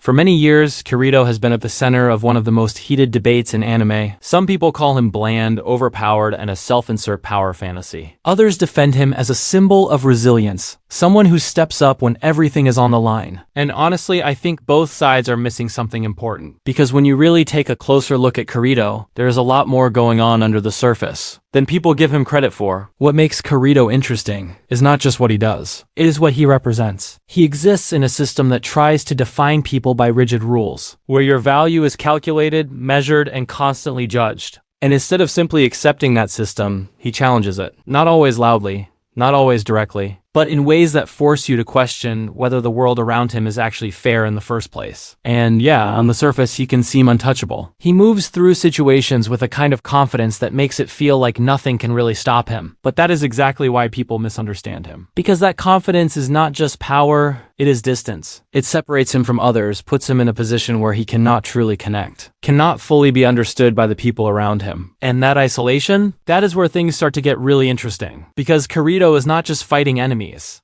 For many years, Kirito has been at the center of one of the most heated debates in anime. Some people call him bland, overpowered, and a self-insert power fantasy. Others defend him as a symbol of resilience, someone who steps up when everything is on the line. And honestly, I think both sides are missing something important. Because when you really take a closer look at Kirito, there is a lot more going on under the surface than people give him credit for. What makes Kirito interesting is not just what he does, it is what he represents. He exists in a system that tries to define people by rigid rules, where your value is calculated, measured, and constantly judged. And instead of simply accepting that system, he challenges it. Not always loudly, not always directly, but in ways that force you to question whether the world around him is actually fair in the first place. And yeah, on the surface, he can seem untouchable. He moves through situations with a kind of confidence that makes it feel like nothing can really stop him. But that is exactly why people misunderstand him. Because that confidence is not just power, it is distance. It separates him from others, puts him in a position where he cannot truly connect, cannot fully be understood by the people around him. And that isolation, that is where things start to get really interesting. Because Kirito is not just fighting enemies.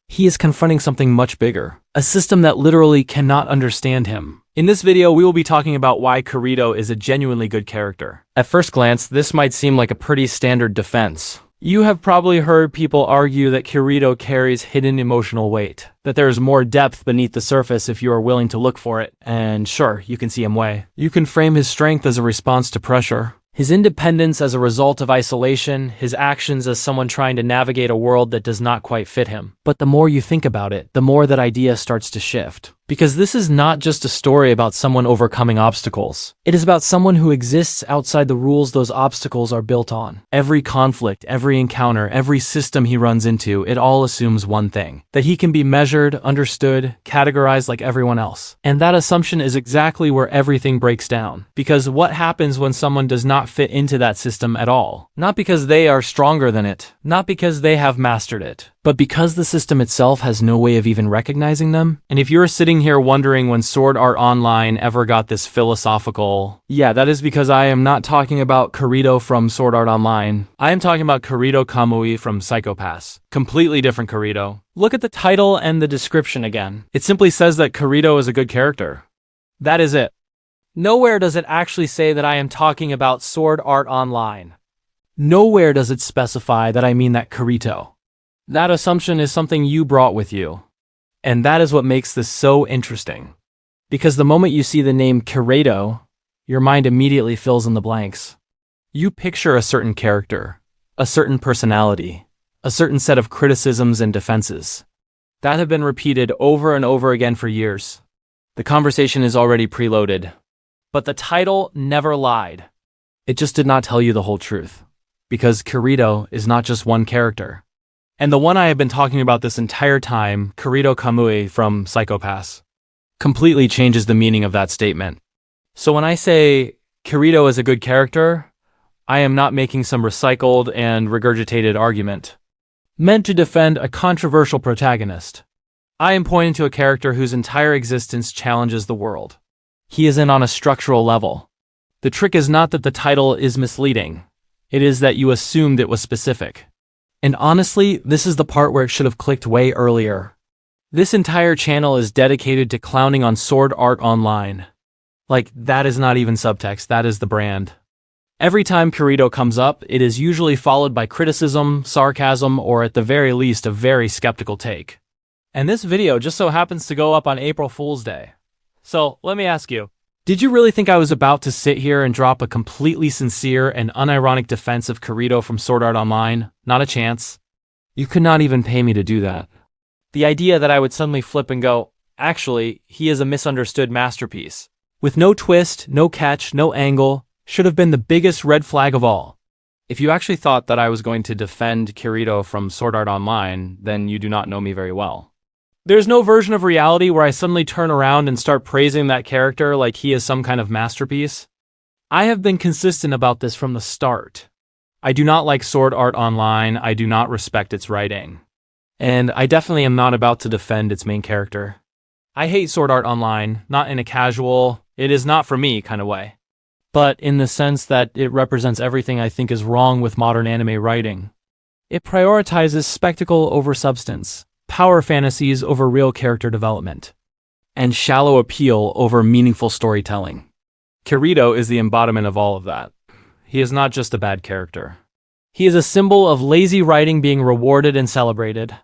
He is confronting something much bigger, a system that literally cannot understand him. In this video, we will be talking about why Kirito is a genuinely good character. At first glance, this might seem like a pretty standard defense. You have probably heard people argue that Kirito carries hidden emotional weight, that there is more depth beneath the surface if you are willing to look for it, and sure, you can see him way. You can frame his strength as a response to pressure, his independence as a result of isolation, his actions as someone trying to navigate a world that does not quite fit him. But the more you think about it, the more that idea starts to shift. Because this is not just a story about someone overcoming obstacles. It is about someone who exists outside the rules those obstacles are built on. Every conflict, every encounter, every system he runs into, it all assumes one thing: that he can be measured, understood, categorized like everyone else. And that assumption is exactly where everything breaks down. Because what happens when someone does not fit into that system at all? Not because they are stronger than it, not because they have mastered it, but because the system itself has no way of even recognizing them. And if you're sitting here wondering when Sword Art Online ever got this philosophical, yeah, that is because I am not talking about Kirito from Sword Art Online. I am talking about Kirito Kamui from Psycho Pass. Completely different Kirito. Look at the title and the description again. It simply says that Kirito is a good character. That is it. Nowhere does it actually say that I am talking about Sword Art Online. Nowhere does it specify that I mean that Kirito. That assumption is something you brought with you. And that is what makes this so interesting. Because the moment you see the name Kirito, your mind immediately fills in the blanks. You picture a certain character, a certain personality, a certain set of criticisms and defenses that have been repeated over and over again for years. The conversation is already preloaded. But the title never lied. It just did not tell you the whole truth. Because Kirito is not just one character. And the one I have been talking about this entire time, Kirito Kamui from Psycho Pass, completely changes the meaning of that statement. So when I say Kirito is a good character, I am not making some recycled and regurgitated argument meant to defend a controversial protagonist. I am pointing to a character whose entire existence challenges the world. He is in on a structural level. The trick is not that the title is misleading. It is that you assumed it was specific. And honestly, this is the part where it should have clicked way earlier. This entire channel is dedicated to clowning on Sword Art Online. Like, that is not even subtext, that is the brand. Every time Kirito comes up, it is usually followed by criticism, sarcasm, or at the very least a very skeptical take. And this video just so happens to go up on April Fool's Day. So, let me ask you, did you really think I was about to sit here and drop a completely sincere and unironic defense of Kirito from Sword Art Online? Not a chance. You could not even pay me to do that. The idea that I would suddenly flip and go, actually, he is a misunderstood masterpiece, with no twist, no catch, no angle, should have been the biggest red flag of all. If you actually thought that I was going to defend Kirito from Sword Art Online, then you do not know me very well. There's no version of reality where I suddenly turn around and start praising that character like he is some kind of masterpiece. I have been consistent about this from the start. I do not like Sword Art Online, I do not respect its writing. And I definitely am not about to defend its main character. I hate Sword Art Online, not in a casual, it is not for me kind of way, but in the sense that it represents everything I think is wrong with modern anime writing. It prioritizes spectacle over substance, power fantasies over real character development. and shallow appeal over meaningful storytelling. Kirito is the embodiment of all of that. He is not just a bad character. He is a symbol of lazy writing being rewarded and celebrated.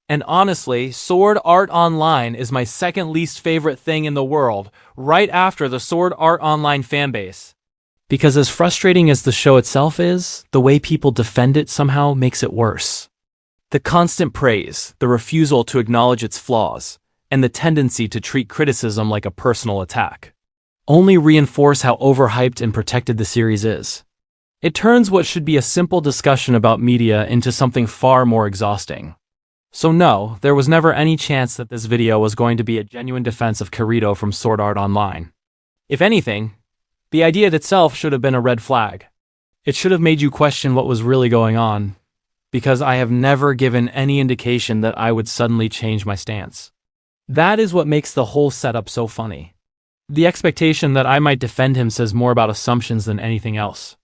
And honestly, Sword Art Online is my second least favorite thing in the world, right after the Sword Art Online fanbase. Because as frustrating as the show itself is, the way people defend it somehow makes it worse. The constant praise, the refusal to acknowledge its flaws, and the tendency to treat criticism like a personal attack only reinforce how overhyped and protected the series is. It turns what should be a simple discussion about media into something far more exhausting. So no, there was never any chance that this video was going to be a genuine defense of Kirito from Sword Art Online. If anything, the idea itself should have been a red flag. It should have made you question what was really going on, because I have never given any indication that I would suddenly change my stance. That is what makes the whole setup so funny. The expectation that I might defend him says more about assumptions than anything else.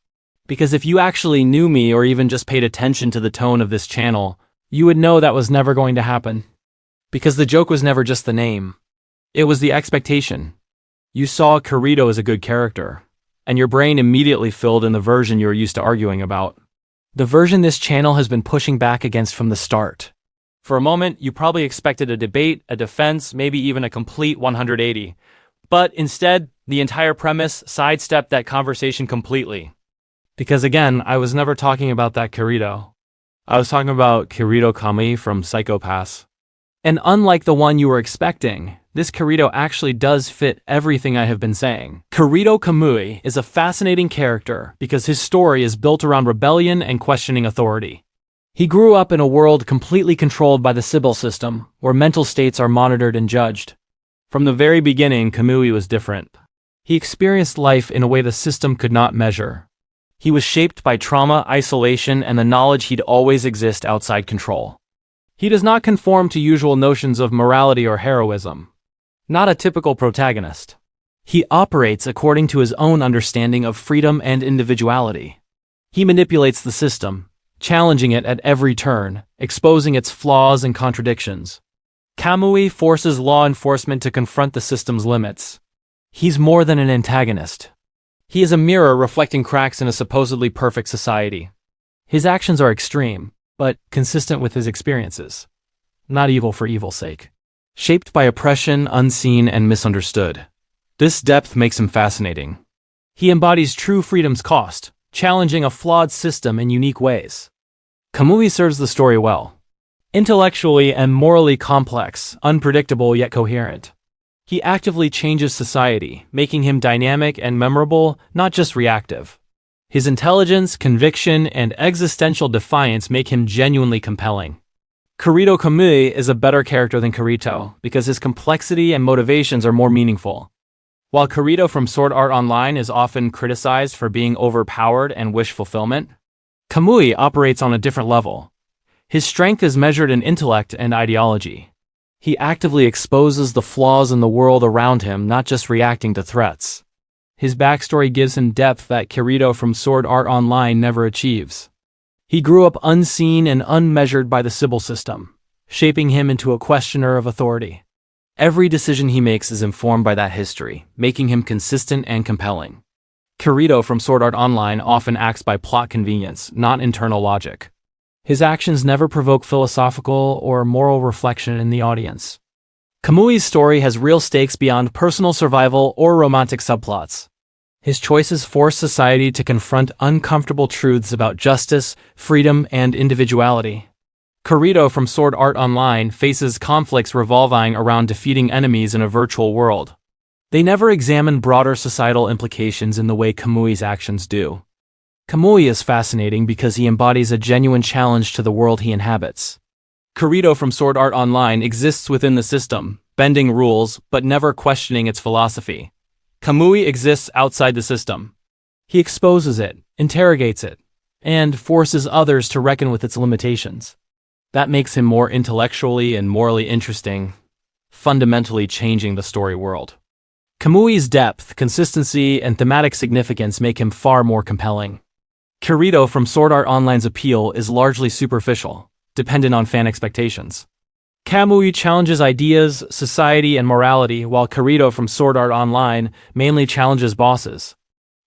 Because if you actually knew me or even just paid attention to the tone of this channel, you would know that was never going to happen. Because the joke was never just the name. It was the expectation. You saw Kirito as a good character, and your brain immediately filled in the version you were used to arguing about. The version this channel has been pushing back against from the start. For a moment, you probably expected a debate, a defense, maybe even a complete 180. But instead, the entire premise sidestepped that conversation completely. Because again, I was never talking about that Kirito. I was talking about Kirito Kamui from Psycho Pass. And unlike the one you were expecting, this Kirito actually does fit everything I have been saying. Kirito Kamui is a fascinating character because his story is built around rebellion and questioning authority. He grew up in a world completely controlled by the Sibyl system, where mental states are monitored and judged. From the very beginning, Kamui was different. He experienced life in a way the system could not measure. He was shaped by trauma, isolation, and the knowledge he'd always exist outside control. He does not conform to usual notions of morality or heroism. Not a typical protagonist. He operates according to his own understanding of freedom and individuality. He manipulates the system, challenging it at every turn, exposing its flaws and contradictions. Kamui forces law enforcement to confront the system's limits. He's more than an antagonist. He is a mirror reflecting cracks in a supposedly perfect society. His actions are extreme, but consistent with his experiences. Not evil for evil's sake. Shaped by oppression, unseen, and misunderstood. This depth makes him fascinating. He embodies true freedom's cost, challenging a flawed system in unique ways. Kamui serves the story well. Intellectually and morally complex, unpredictable yet coherent. He actively changes society, making him dynamic and memorable, not just reactive. His intelligence, conviction, and existential defiance make him genuinely compelling. Kirito Kamui is a better character than Kirito because his complexity and motivations are more meaningful. While Kirito from Sword Art Online is often criticized for being overpowered and wish fulfillment, Kamui operates on a different level. His strength is measured in intellect and ideology. He actively exposes the flaws in the world around him, not just reacting to threats. His backstory gives him depth that Kirito from Sword Art Online never achieves. He grew up unseen and unmeasured by the Sibyl system, shaping him into a questioner of authority. Every decision he makes is informed by that history, making him consistent and compelling. Kirito from Sword Art Online often acts by plot convenience, not internal logic. His actions never provoke philosophical or moral reflection in the audience. Kamui's story has real stakes beyond personal survival or romantic subplots. His choices force society to confront uncomfortable truths about justice, freedom, and individuality. Kirito from Sword Art Online faces conflicts revolving around defeating enemies in a virtual world. They never examine broader societal implications in the way Kamui's actions do. Kamui is fascinating because he embodies a genuine challenge to the world he inhabits. Kirito from Sword Art Online exists within the system, bending rules but never questioning its philosophy. Kamui exists outside the system. He exposes it, interrogates it, and forces others to reckon with its limitations. That makes him more intellectually and morally interesting, fundamentally changing the story world. Kamui's depth, consistency, and thematic significance make him far more compelling. Kirito from Sword Art Online's appeal is largely superficial, dependent on fan expectations. Kamui challenges ideas, society, and morality, while Kirito from Sword Art Online mainly challenges bosses.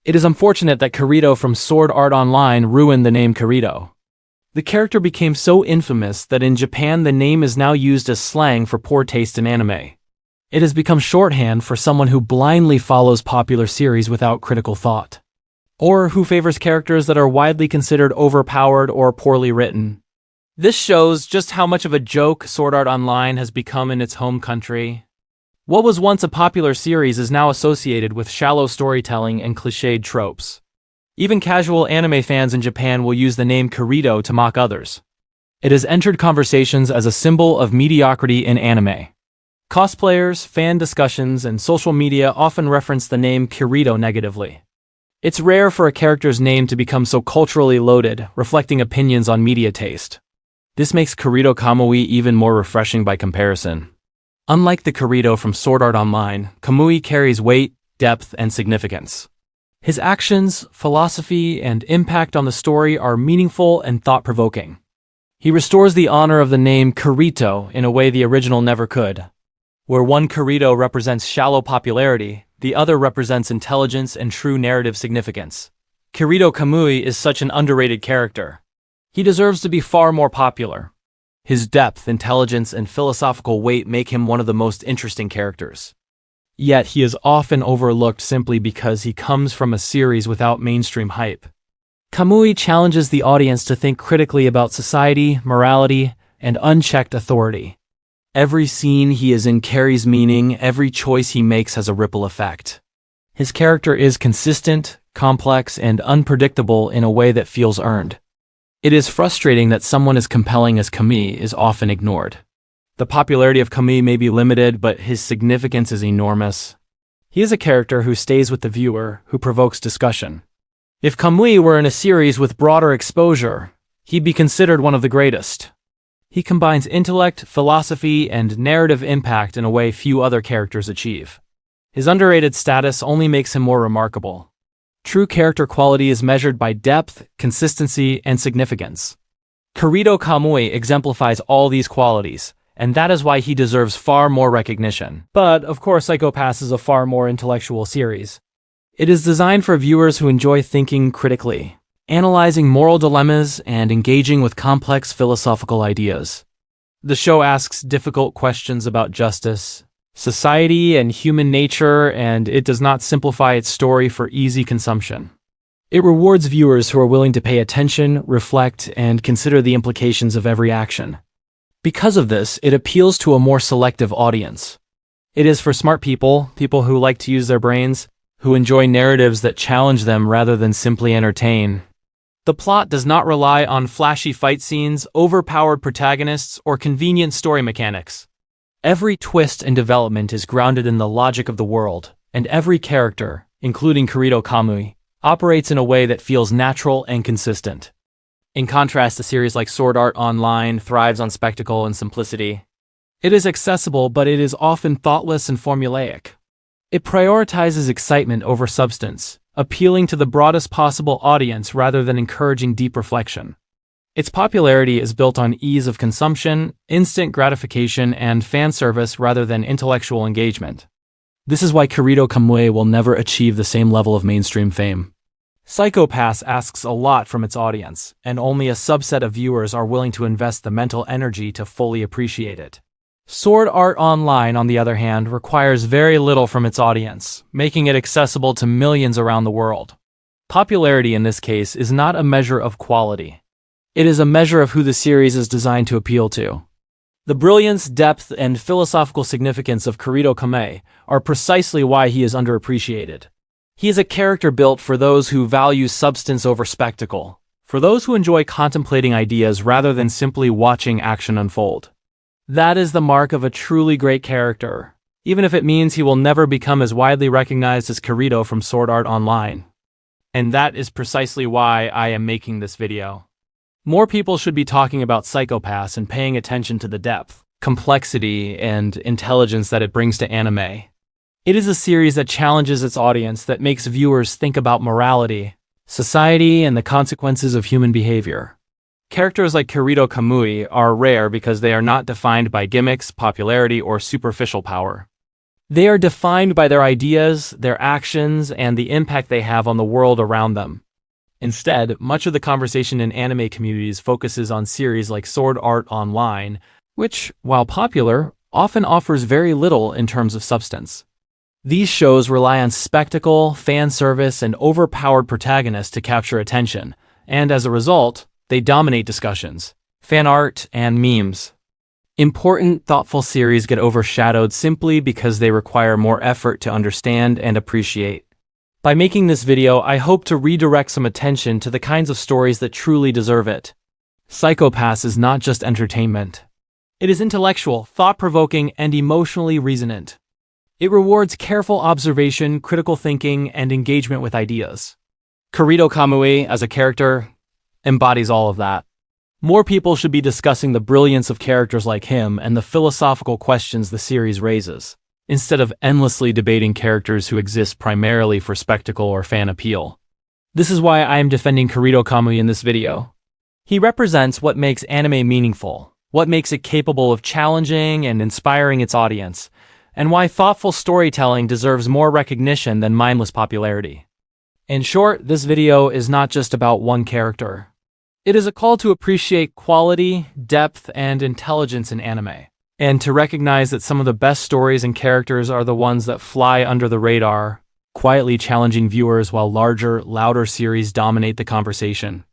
It is unfortunate that Kirito from Sword Art Online ruined the name Kirito. The character became so infamous that in Japan the name is now used as slang for poor taste in anime. It has become shorthand for someone who blindly follows popular series without critical thought, or who favors characters that are widely considered overpowered or poorly written. This shows just how much of a joke Sword Art Online has become in its home country. What was once a popular series is now associated with shallow storytelling and cliched tropes. Even casual anime fans in Japan will use the name Kirito to mock others. It has entered conversations as a symbol of mediocrity in anime. Cosplayers, fan discussions, and social media often reference the name Kirito negatively. It's rare for a character's name to become so culturally loaded, reflecting opinions on media taste. This makes Kirito Kamui even more refreshing by comparison. Unlike the Kirito from Sword Art Online, Kamui carries weight, depth, and significance. His actions, philosophy, and impact on the story are meaningful and thought-provoking. He restores the honor of the name Kirito in a way the original never could. Where one Kirito represents shallow popularity, the other represents intelligence and true narrative significance. Kirito Kamui is such an underrated character. He deserves to be far more popular. His depth, intelligence, and philosophical weight make him one of the most interesting characters. Yet he is often overlooked simply because he comes from a series without mainstream hype. Kamui challenges the audience to think critically about society, morality, and unchecked authority. Every scene he is in carries meaning, every choice he makes has a ripple effect. His character is consistent, complex, and unpredictable in a way that feels earned. It is frustrating that someone as compelling as Kamui is often ignored. The popularity of Kamui may be limited, but his significance is enormous. He is a character who stays with the viewer, who provokes discussion. If Kamui were in a series with broader exposure, he'd be considered one of the greatest. He combines intellect, philosophy, and narrative impact in a way few other characters achieve. His underrated status only makes him more remarkable. True character quality is measured by depth, consistency, and significance. Kirito Kamui exemplifies all these qualities, and that is why he deserves far more recognition. But, of course, Psycho Pass is a far more intellectual series. It is designed for viewers who enjoy thinking critically, analyzing moral dilemmas, and engaging with complex philosophical ideas. The show asks difficult questions about justice, society, and human nature, and it does not simplify its story for easy consumption. It rewards viewers who are willing to pay attention, reflect, and consider the implications of every action. Because of this, it appeals to a more selective audience. It is for smart people, people who like to use their brains, who enjoy narratives that challenge them rather than simply entertain. The plot does not rely on flashy fight scenes, overpowered protagonists, or convenient story mechanics. Every twist and development is grounded in the logic of the world, and every character, including Kirito Kamui, operates in a way that feels natural and consistent. In contrast, a series like Sword Art Online thrives on spectacle and simplicity. It is accessible, but it is often thoughtless and formulaic. It prioritizes excitement over substance, appealing to the broadest possible audience rather than encouraging deep reflection. Its popularity is built on ease of consumption, instant gratification, and fan service rather than intellectual engagement. This is why Kirito Kamui will never achieve the same level of mainstream fame. Psycho Pass asks a lot from its audience, and only a subset of viewers are willing to invest the mental energy to fully appreciate it. Sword Art Online, on the other hand, requires very little from its audience, making it accessible to millions around the world. Popularity in this case is not a measure of quality. It is a measure of who the series is designed to appeal to. The brilliance, depth, and philosophical significance of Kirito Kamui are precisely why he is underappreciated. He is a character built for those who value substance over spectacle, for those who enjoy contemplating ideas rather than simply watching action unfold. That is the mark of a truly great character, even if it means he will never become as widely recognized as Kirito from Sword Art Online. And that is precisely why I am making this video. More people should be talking about Psycho Pass and paying attention to the depth, complexity, and intelligence that it brings to anime. It is a series that challenges its audience, that makes viewers think about morality, society, and the consequences of human behavior. Characters like Kirito Kamui are rare because they are not defined by gimmicks, popularity, or superficial power. They are defined by their ideas, their actions, and the impact they have on the world around them. Instead, much of the conversation in anime communities focuses on series like Sword Art Online, which, while popular, often offers very little in terms of substance. These shows rely on spectacle, fan service, and overpowered protagonists to capture attention, and as a result, they dominate discussions, fan art, and memes. Important, thoughtful series get overshadowed simply because they require more effort to understand and appreciate. By making this video, I hope to redirect some attention to the kinds of stories that truly deserve it. Psycho Pass is not just entertainment. It is intellectual, thought-provoking, and emotionally resonant. It rewards careful observation, critical thinking, and engagement with ideas. Kirito Kamui, as a character, embodies all of that. More people should be discussing the brilliance of characters like him and the philosophical questions the series raises, instead of endlessly debating characters who exist primarily for spectacle or fan appeal. This is why I am defending Kirito Kamui in this video. He represents what makes anime meaningful, what makes it capable of challenging and inspiring its audience, and why thoughtful storytelling deserves more recognition than mindless popularity. In short, this video is not just about one character. It is a call to appreciate quality, depth, and intelligence in anime, and to recognize that some of the best stories and characters are the ones that fly under the radar, quietly challenging viewers while larger, louder series dominate the conversation.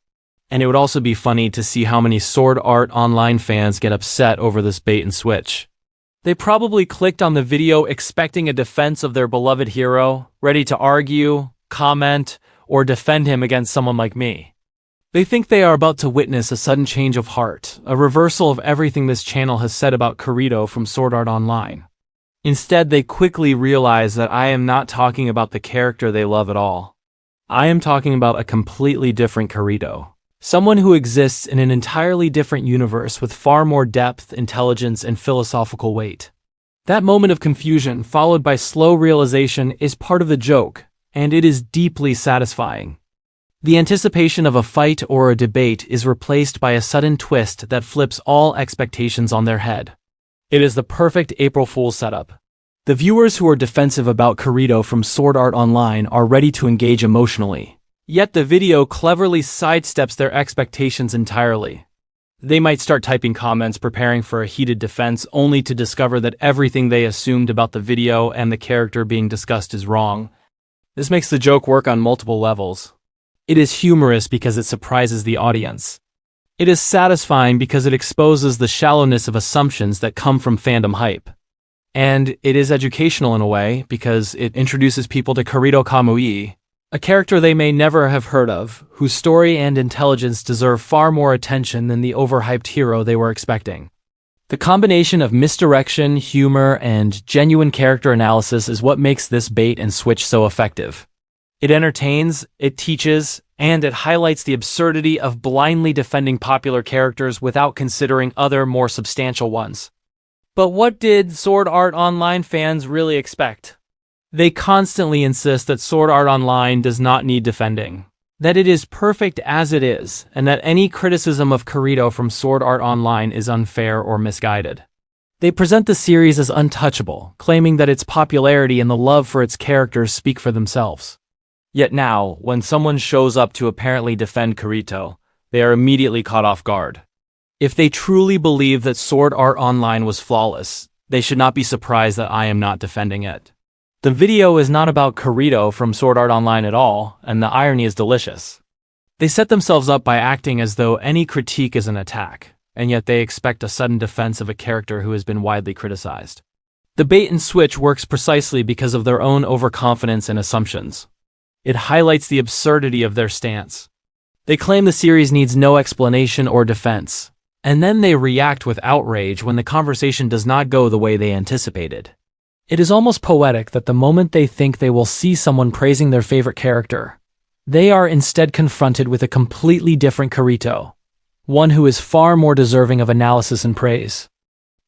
And it would also be funny to see how many Sword Art Online fans get upset over this bait and switch. They probably clicked on the video expecting a defense of their beloved hero, ready to argue, comment, or defend him against someone like me. They think they are about to witness a sudden change of heart, a reversal of everything this channel has said about Kirito from Sword Art Online. Instead, they quickly realize that I am not talking about the character they love at all. I am talking about a completely different Kirito. Someone who exists in an entirely different universe with far more depth, intelligence, and philosophical weight. That moment of confusion, followed by slow realization, is part of the joke, and it is deeply satisfying. The anticipation of a fight or a debate is replaced by a sudden twist that flips all expectations on their head. It is the perfect April Fool's setup. The viewers who are defensive about Kirito from Sword Art Online are ready to engage emotionally. Yet the video cleverly sidesteps their expectations entirely. They might start typing comments preparing for a heated defense only to discover that everything they assumed about the video and the character being discussed is wrong. This makes the joke work on multiple levels. It is humorous because it surprises the audience. It is satisfying because it exposes the shallowness of assumptions that come from fandom hype. And it is educational in a way because it introduces people to Kirito Kamui, a character they may never have heard of, whose story and intelligence deserve far more attention than the overhyped hero they were expecting. The combination of misdirection, humor, and genuine character analysis is what makes this bait and switch so effective. It entertains, it teaches, and it highlights the absurdity of blindly defending popular characters without considering other, more substantial ones. But what did Sword Art Online fans really expect? They constantly insist that Sword Art Online does not need defending, that it is perfect as it is, and that any criticism of Kirito from Sword Art Online is unfair or misguided. They present the series as untouchable, claiming that its popularity and the love for its characters speak for themselves. Yet now, when someone shows up to apparently defend Kirito, they are immediately caught off guard. If they truly believe that Sword Art Online was flawless, they should not be surprised that I am not defending it. The video is not about Kirito from Sword Art Online at all, and the irony is delicious. They set themselves up by acting as though any critique is an attack, and yet they expect a sudden defense of a character who has been widely criticized. The bait and switch works precisely because of their own overconfidence and assumptions. It highlights the absurdity of their stance. They claim the series needs no explanation or defense, and then they react with outrage when the conversation does not go the way they anticipated. It is almost poetic that the moment they think they will see someone praising their favorite character, they are instead confronted with a completely different Kirito, one who is far more deserving of analysis and praise.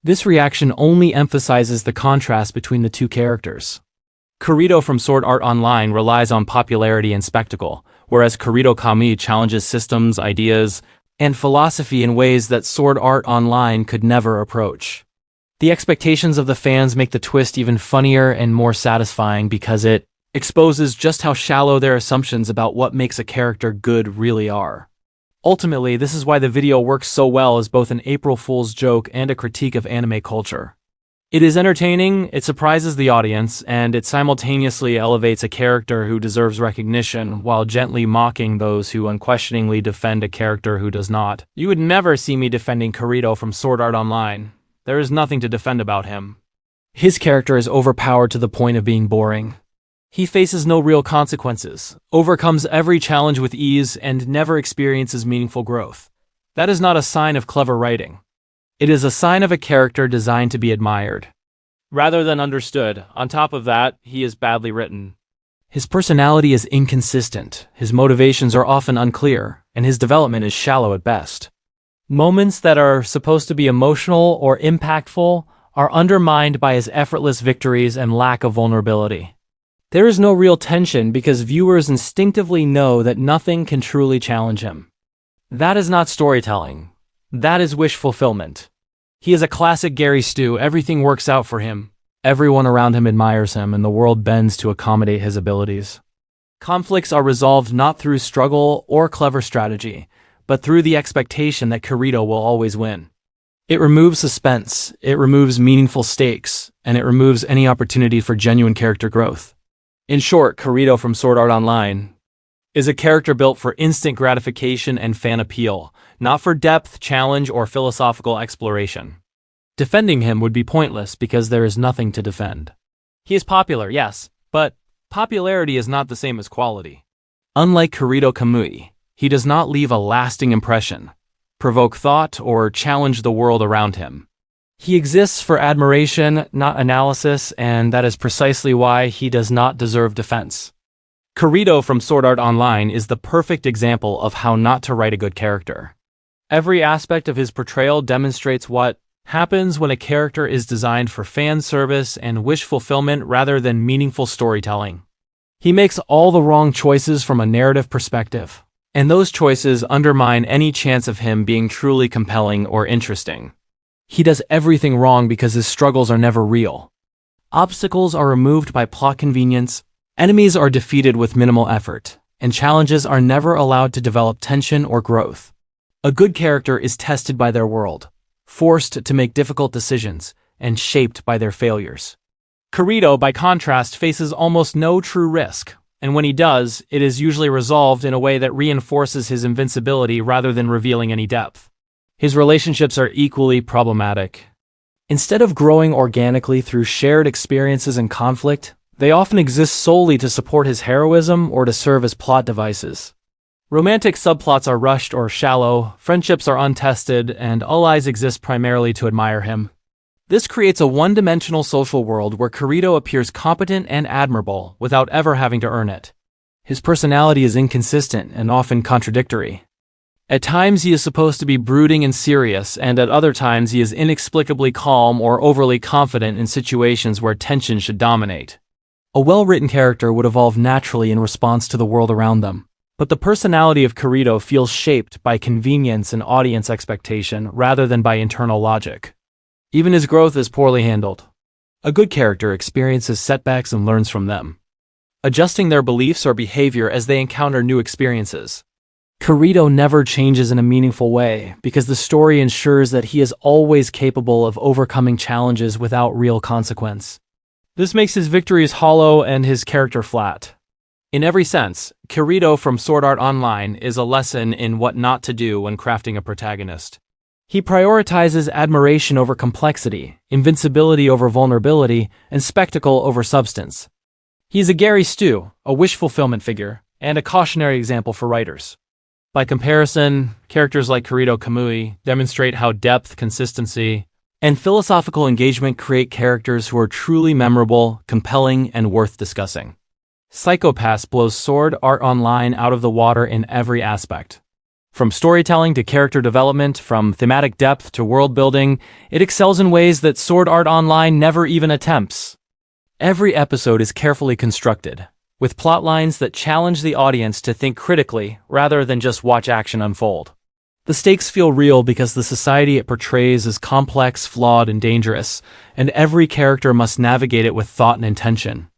This reaction only emphasizes the contrast between the two characters. Kirito from Sword Art Online relies on popularity and spectacle, whereas Kirito Kamui challenges systems, ideas, and philosophy in ways that Sword Art Online could never approach. The expectations of the fans make the twist even funnier and more satisfying because it exposes just how shallow their assumptions about what makes a character good really are. Ultimately, this is why the video works so well as both an April Fool's joke and a critique of anime culture. It is entertaining, it surprises the audience, and it simultaneously elevates a character who deserves recognition while gently mocking those who unquestioningly defend a character who does not. You would never see me defending Kirito from Sword Art Online. There is nothing to defend about him. His character is overpowered to the point of being boring. He faces no real consequences, overcomes every challenge with ease, and never experiences meaningful growth. That is not a sign of clever writing. It is a sign of a character designed to be admired, rather than understood. On top of that, he is badly written. His personality is inconsistent, his motivations are often unclear, and his development is shallow at best. Moments that are supposed to be emotional or impactful are undermined by his effortless victories and lack of vulnerability. There is no real tension because viewers instinctively know that nothing can truly challenge him. That is not storytelling. That is wish fulfillment. He is a classic Gary Stu. Everything works out for him. Everyone around him admires him, and the world bends to accommodate his abilities. Conflicts are resolved not through struggle or clever strategy, but through the expectation that Kirito will always win. It removes suspense, it removes meaningful stakes, and it removes any opportunity for genuine character growth. In short, Kirito from Sword Art Online is a character built for instant gratification and fan appeal, not for depth, challenge, or philosophical exploration. Defending him would be pointless because there is nothing to defend. He is popular, yes, but popularity is not the same as quality. Unlike Kirito Kamui, he does not leave a lasting impression, provoke thought, or challenge the world around him. He exists for admiration, not analysis, and that is precisely why he does not deserve defense. Kirito from Sword Art Online is the perfect example of how not to write a good character. Every aspect of his portrayal demonstrates what happens when a character is designed for fan service and wish fulfillment rather than meaningful storytelling. He makes all the wrong choices from a narrative perspective, and those choices undermine any chance of him being truly compelling or interesting. He does everything wrong because his struggles are never real. Obstacles are removed by plot convenience, enemies are defeated with minimal effort, and challenges are never allowed to develop tension or growth. A good character is tested by their world, forced to make difficult decisions, and shaped by their failures. Kirito, by contrast, faces almost no true risk, and when he does, it is usually resolved in a way that reinforces his invincibility rather than revealing any depth. His relationships are equally problematic. Instead of growing organically through shared experiences and conflict, they often exist solely to support his heroism or to serve as plot devices. Romantic subplots are rushed or shallow, friendships are untested, and all eyes exist primarily to admire him. This creates a one-dimensional social world where Kirito appears competent and admirable without ever having to earn it. His personality is inconsistent and often contradictory. At times he is supposed to be brooding and serious, and at other times he is inexplicably calm or overly confident in situations where tension should dominate. A well-written character would evolve naturally in response to the world around them, but the personality of Kirito feels shaped by convenience and audience expectation rather than by internal logic. Even his growth is poorly handled. A good character experiences setbacks and learns from them, adjusting their beliefs or behavior as they encounter new experiences. Kirito never changes in a meaningful way because the story ensures that he is always capable of overcoming challenges without real consequence. This makes his victories hollow and his character flat. In every sense, Kirito from Sword Art Online is a lesson in what not to do when crafting a protagonist. He prioritizes admiration over complexity, invincibility over vulnerability, and spectacle over substance. He is a Gary Stu, a wish fulfillment figure, and a cautionary example for writers. By comparison, characters like Kirito Kamui demonstrate how depth, consistency, and philosophical engagement create characters who are truly memorable, compelling, and worth discussing. Psycho-Pass blows Sword Art Online out of the water in every aspect. From storytelling to character development, from thematic depth to world building, it excels in ways that Sword Art Online never even attempts. Every episode is carefully constructed, with plotlines that challenge the audience to think critically rather than just watch action unfold. The stakes feel real because the society it portrays is complex, flawed, and dangerous, and every character must navigate it with thought and intention.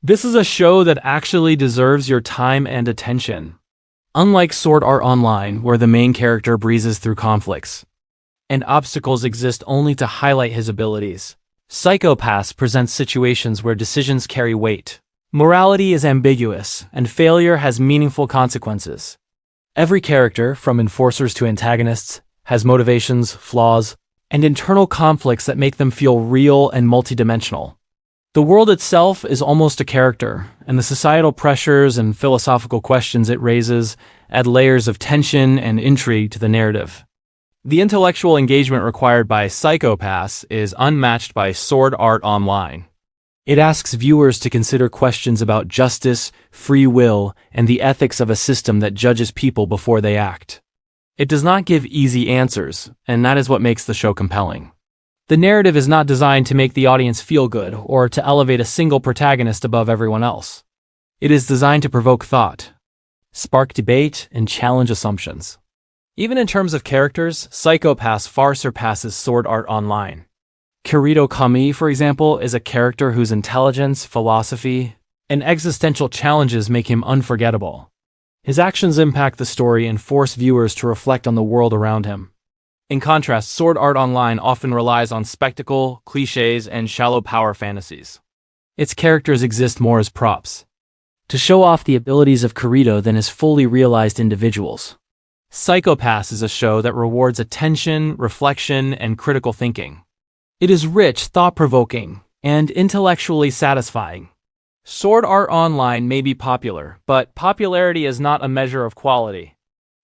This is a show that actually deserves your time and attention. Unlike Sword Art Online, where the main character breezes through conflicts, and obstacles exist only to highlight his abilities, Psycho Pass presents situations where decisions carry weight. Morality is ambiguous, and failure has meaningful consequences. Every character, from enforcers to antagonists, has motivations, flaws, and internal conflicts that make them feel real and multidimensional. The world itself is almost a character, and the societal pressures and philosophical questions it raises add layers of tension and intrigue to the narrative. The intellectual engagement required by Psycho Pass is unmatched by Sword Art Online. It asks viewers to consider questions about justice, free will, and the ethics of a system that judges people before they act. It does not give easy answers, and that is what makes the show compelling. The narrative is not designed to make the audience feel good or to elevate a single protagonist above everyone else. It is designed to provoke thought, spark debate, and challenge assumptions. Even in terms of characters, Psycho Pass far surpasses Sword Art Online. Kirito Kami, for example, is a character whose intelligence, philosophy, and existential challenges make him unforgettable. His actions impact the story and force viewers to reflect on the world around him. In contrast, Sword Art Online often relies on spectacle, cliches, and shallow power fantasies. Its characters exist more as props, to show off the abilities of Kirito than as fully realized individuals. Psycho Pass is a show that rewards attention, reflection, and critical thinking. It is rich, thought-provoking, and intellectually satisfying. Sword Art Online may be popular, but popularity is not a measure of quality.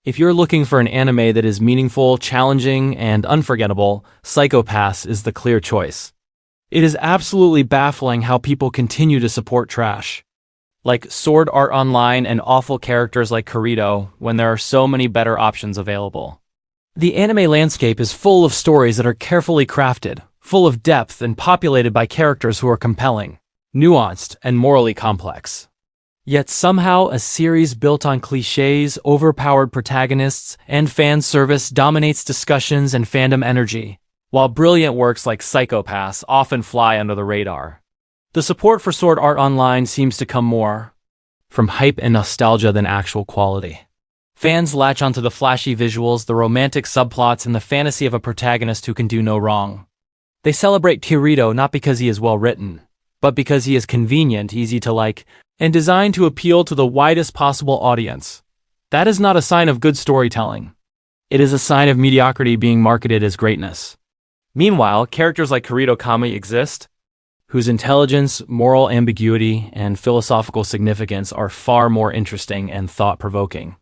If you're looking for an anime that is meaningful, challenging, and unforgettable, Psycho Pass is the clear choice. It is absolutely baffling how people continue to support trash like Sword Art Online and awful characters like Kirito when there are so many better options available. The anime landscape is full of stories that are carefully crafted, full of depth, and populated by characters who are compelling, nuanced, and morally complex. Yet somehow a series built on cliches, overpowered protagonists, and fan service dominates discussions and fandom energy, while brilliant works like Psycho Pass often fly under the radar. The support for Sword Art Online seems to come more from hype and nostalgia than actual quality. Fans latch onto the flashy visuals, the romantic subplots, and the fantasy of a protagonist who can do no wrong. They celebrate Kirito not because he is well written, but because he is convenient, easy to like, and designed to appeal to the widest possible audience. That is not a sign of good storytelling. It is a sign of mediocrity being marketed as greatness. Meanwhile, characters like Kirito Kami exist, whose intelligence, moral ambiguity, and philosophical significance are far more interesting and thought-provoking.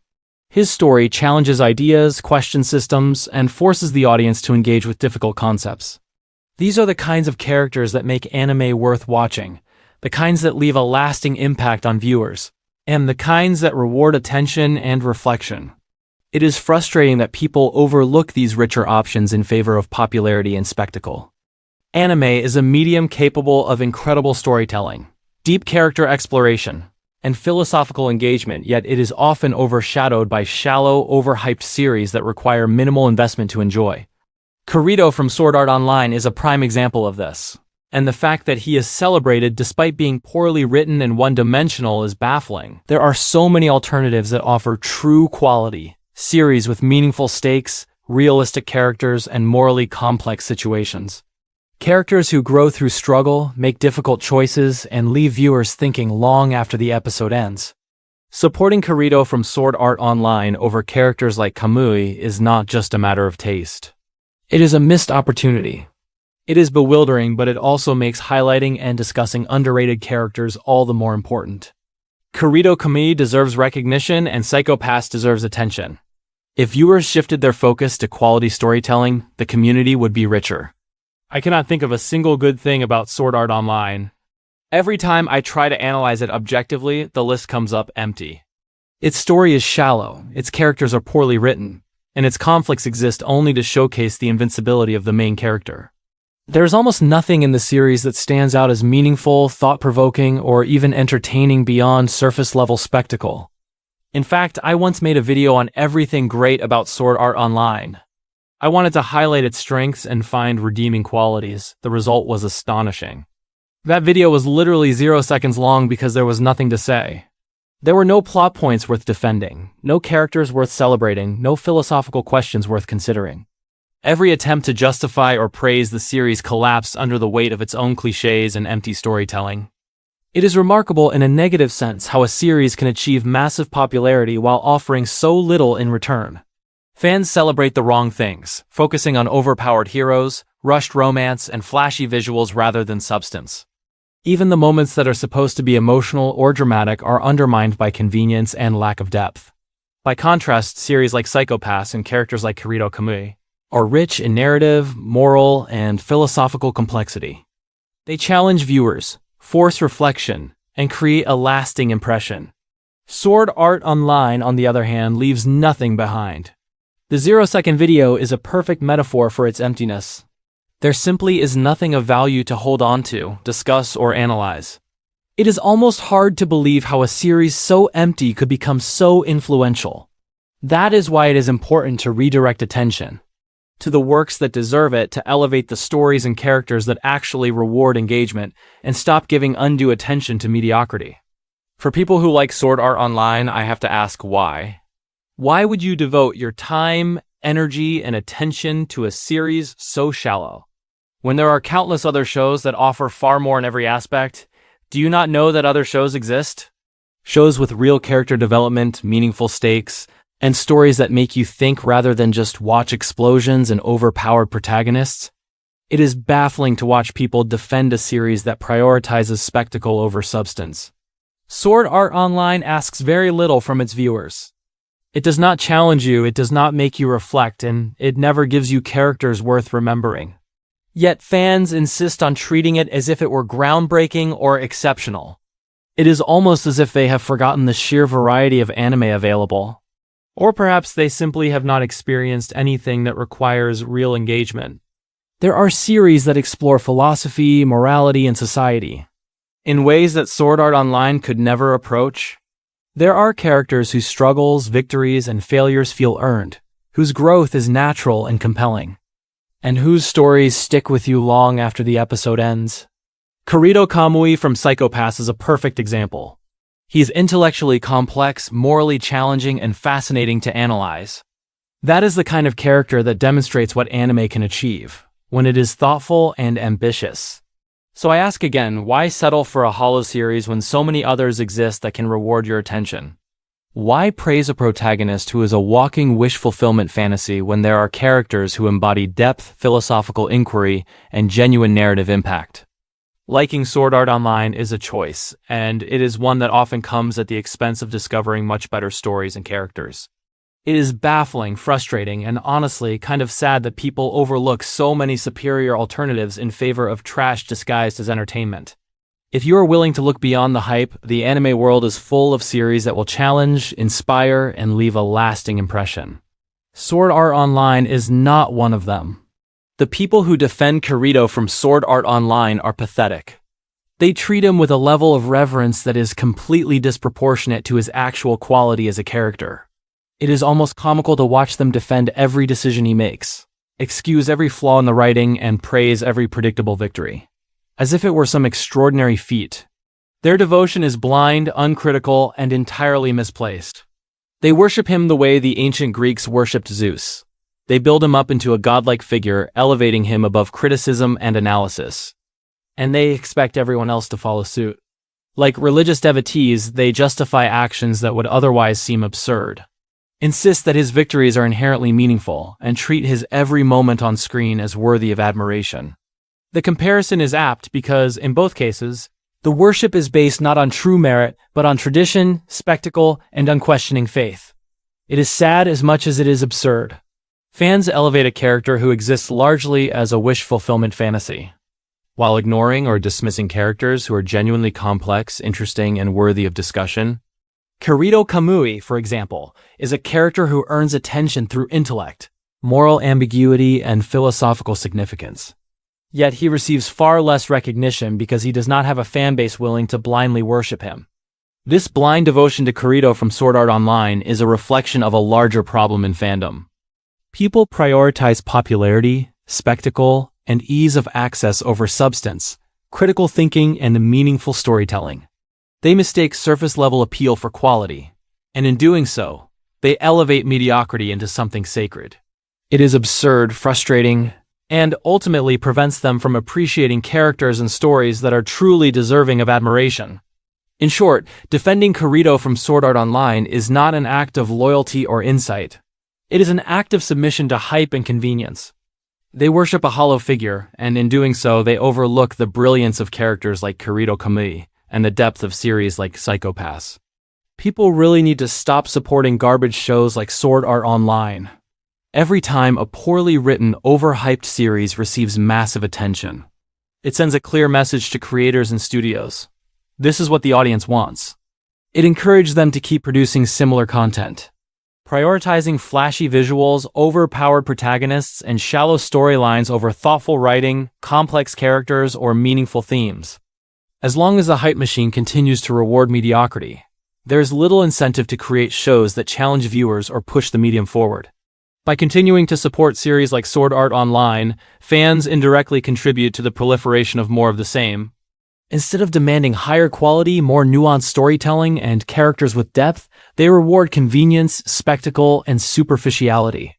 His story challenges ideas, questions systems, and forces the audience to engage with difficult concepts. These are the kinds of characters that make anime worth watching, the kinds that leave a lasting impact on viewers, and the kinds that reward attention and reflection. It is frustrating that people overlook these richer options in favor of popularity and spectacle. Anime is a medium capable of incredible storytelling, deep character exploration, and philosophical engagement, yet it is often overshadowed by shallow, overhyped series that require minimal investment to enjoy. Kirito from Sword Art Online is a prime example of this, and the fact that he is celebrated despite being poorly written and one-dimensional is baffling. There are so many alternatives that offer true quality, series with meaningful stakes, realistic characters, and morally complex situations. Characters who grow through struggle, make difficult choices, and leave viewers thinking long after the episode ends. Supporting Kirito from Sword Art Online over characters like Kamui is not just a matter of taste. It is a missed opportunity. It is bewildering, but it also makes highlighting and discussing underrated characters all the more important. Kirito Kami deserves recognition, and Psycho Pass deserves attention. If viewers shifted their focus to quality storytelling, the community would be richer. I cannot think of a single good thing about Sword Art Online. Every time I try to analyze it objectively, the list comes up empty. Its story is shallow, its characters are poorly written, and its conflicts exist only to showcase the invincibility of the main character. There is almost nothing in the series that stands out as meaningful, thought-provoking, or even entertaining beyond surface-level spectacle. In fact, I once made a video on everything great about Sword Art Online. I wanted to highlight its strengths and find redeeming qualities. The result was astonishing. That video was literally 0 seconds long because there was nothing to say. There were no plot points worth defending, no characters worth celebrating, no philosophical questions worth considering. Every attempt to justify or praise the series collapsed under the weight of its own cliches and empty storytelling. It is remarkable in a negative sense how a series can achieve massive popularity while offering so little in return. Fans celebrate the wrong things, focusing on overpowered heroes, rushed romance, and flashy visuals rather than substance. Even the moments that are supposed to be emotional or dramatic are undermined by convenience and lack of depth. By contrast, series like Psycho Pass and characters like Kirito Kamui are rich in narrative, moral, and philosophical complexity. They challenge viewers, force reflection, and create a lasting impression. Sword Art Online, on the other hand, leaves nothing behind. The 0-second video is a perfect metaphor for its emptiness. There simply is nothing of value to hold on to, discuss, or analyze. It is almost hard to believe how a series so empty could become so influential. That is why it is important to redirect attention to the works that deserve it, to elevate the stories and characters that actually reward engagement, and stop giving undue attention to mediocrity. For people who like Sword Art Online, I have to ask why. Why would you devote your time, energy, and attention to a series so shallow? When there are countless other shows that offer far more in every aspect, do you not know that other shows exist? Shows with real character development, meaningful stakes, and stories that make you think rather than just watch explosions and overpowered protagonists? It is baffling to watch people defend a series that prioritizes spectacle over substance. Sword Art Online asks very little from its viewers. It does not challenge you, it does not make you reflect, and it never gives you characters worth remembering. Yet fans insist on treating it as if it were groundbreaking or exceptional. It is almost as if they have forgotten the sheer variety of anime available. Or perhaps they simply have not experienced anything that requires real engagement. There are series that explore philosophy, morality, and society in ways that Sword Art Online could never approach. There are characters whose struggles, victories, and failures feel earned, whose growth is natural and compelling, and whose stories stick with you long after the episode ends. Kirito Kamui from Psycho Pass is a perfect example. He is intellectually complex, morally challenging, and fascinating to analyze. That is the kind of character that demonstrates what anime can achieve, when it is thoughtful and ambitious. So I ask again, why settle for a hollow series when so many others exist that can reward your attention? Why praise a protagonist who is a walking wish fulfillment fantasy when there are characters who embody depth, philosophical inquiry, and genuine narrative impact? Liking Sword Art Online is a choice, and it is one that often comes at the expense of discovering much better stories and characters. It is baffling, frustrating, and honestly kind of sad that people overlook so many superior alternatives in favor of trash disguised as entertainment. If you are willing to look beyond the hype, the anime world is full of series that will challenge, inspire, and leave a lasting impression. Sword Art Online is not one of them. The people who defend Kirito from Sword Art Online are pathetic. They treat him with a level of reverence that is completely disproportionate to his actual quality as a character. It is almost comical to watch them defend every decision he makes, excuse every flaw in the writing, and praise every predictable victory, as if it were some extraordinary feat. Their devotion is blind, uncritical, and entirely misplaced. They worship him the way the ancient Greeks worshipped Zeus. They build him up into a godlike figure, elevating him above criticism and analysis. And they expect everyone else to follow suit. Like religious devotees, they justify actions that would otherwise seem absurd, insist that his victories are inherently meaningful, and treat his every moment on screen as worthy of admiration. The comparison is apt because, in both cases, the worship is based not on true merit, but on tradition, spectacle, and unquestioning faith. It is sad as much as it is absurd. Fans elevate a character who exists largely as a wish fulfillment fantasy, while ignoring or dismissing characters who are genuinely complex, interesting, and worthy of discussion. Kirito Kamui, for example, is a character who earns attention through intellect, moral ambiguity, and philosophical significance. Yet he receives far less recognition because he does not have a fanbase willing to blindly worship him. This blind devotion to Kirito from Sword Art Online is a reflection of a larger problem in fandom. People prioritize popularity, spectacle, and ease of access over substance, critical thinking, and meaningful storytelling. They mistake surface-level appeal for quality, and in doing so, they elevate mediocrity into something sacred. It is absurd, frustrating, and ultimately prevents them from appreciating characters and stories that are truly deserving of admiration. In short, defending Kirito from Sword Art Online is not an act of loyalty or insight. It is an act of submission to hype and convenience. They worship a hollow figure, and in doing so, they overlook the brilliance of characters like Kirito Kamui and the depth of series like Psycho Pass. People really need to stop supporting garbage shows like Sword Art Online. Every time a poorly written, overhyped series receives massive attention, it sends a clear message to creators and studios. This is what the audience wants. It encourages them to keep producing similar content. Prioritizing flashy visuals, overpowered protagonists, and shallow storylines over thoughtful writing, complex characters, or meaningful themes. As long as the hype machine continues to reward mediocrity, there is little incentive to create shows that challenge viewers or push the medium forward. By continuing to support series like Sword Art Online, fans indirectly contribute to the proliferation of more of the same. Instead of demanding higher quality, more nuanced storytelling, and characters with depth, they reward convenience, spectacle, and superficiality.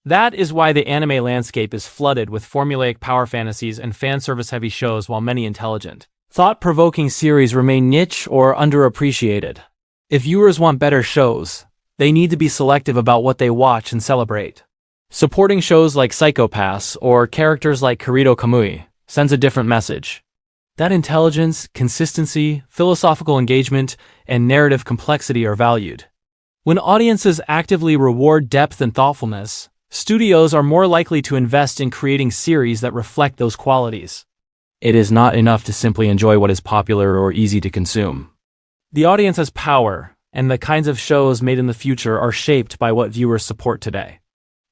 That is why the anime landscape is flooded with formulaic power fantasies and fan service-heavy shows, while many intelligent, thought-provoking series remain niche or underappreciated. If viewers want better shows, they need to be selective about what they watch and celebrate. Supporting shows like Psycho Pass or characters like Kirito Kamui sends a different message. That intelligence, consistency, philosophical engagement, and narrative complexity are valued. When audiences actively reward depth and thoughtfulness, studios are more likely to invest in creating series that reflect those qualities. It is not enough to simply enjoy what is popular or easy to consume. The audience has power, and the kinds of shows made in the future are shaped by what viewers support today.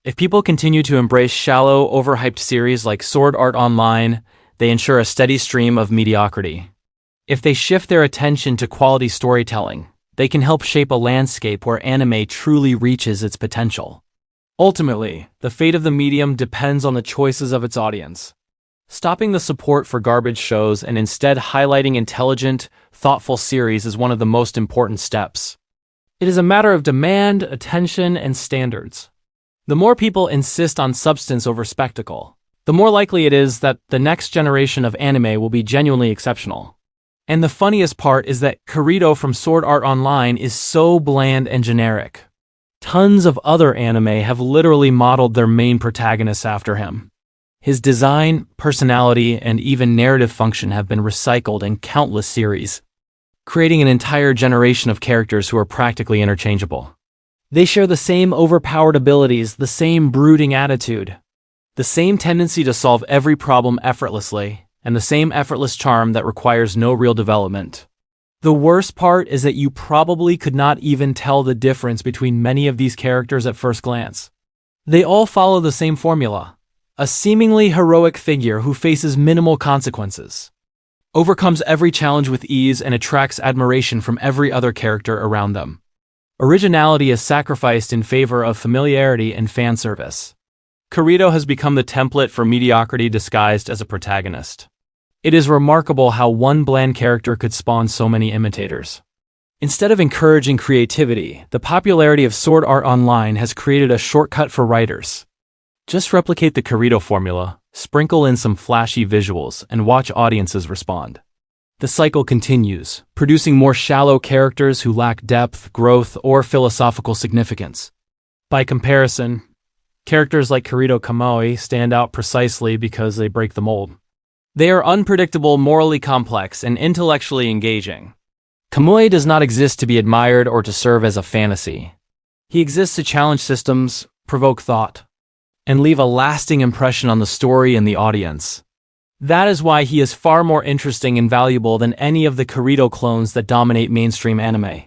If people continue to embrace shallow, overhyped series like Sword Art Online, they ensure a steady stream of mediocrity. If they shift their attention to quality storytelling, they can help shape a landscape where anime truly reaches its potential. Ultimately, the fate of the medium depends on the choices of its audience. Stopping the support for garbage shows and instead highlighting intelligent, thoughtful series is one of the most important steps. It is a matter of demand, attention, and standards. The more people insist on substance over spectacle, the more likely it is that the next generation of anime will be genuinely exceptional. And the funniest part is that Kirito from Sword Art Online is so bland and generic. Tons of other anime have literally modeled their main protagonists after him. His design, personality, and even narrative function have been recycled in countless series, creating an entire generation of characters who are practically interchangeable. They share the same overpowered abilities, the same brooding attitude, the same tendency to solve every problem effortlessly, and the same effortless charm that requires no real development. The worst part is that you probably could not even tell the difference between many of these characters at first glance. They all follow the same formula. A seemingly heroic figure who faces minimal consequences, overcomes every challenge with ease, and attracts admiration from every other character around them. Originality is sacrificed in favor of familiarity and fan service. Kirito has become the template for mediocrity disguised as a protagonist. It is remarkable how one bland character could spawn so many imitators. Instead of encouraging creativity, the popularity of Sword Art Online has created a shortcut for writers. Just replicate the Kirito formula, sprinkle in some flashy visuals, and watch audiences respond. The cycle continues, producing more shallow characters who lack depth, growth, or philosophical significance. By comparison, characters like Kirito Kamui stand out precisely because they break the mold. They are unpredictable, morally complex, and intellectually engaging. Kamui does not exist to be admired or to serve as a fantasy. He exists to challenge systems, provoke thought, and leave a lasting impression on the story and the audience. That is why he is far more interesting and valuable than any of the Kirito clones that dominate mainstream anime.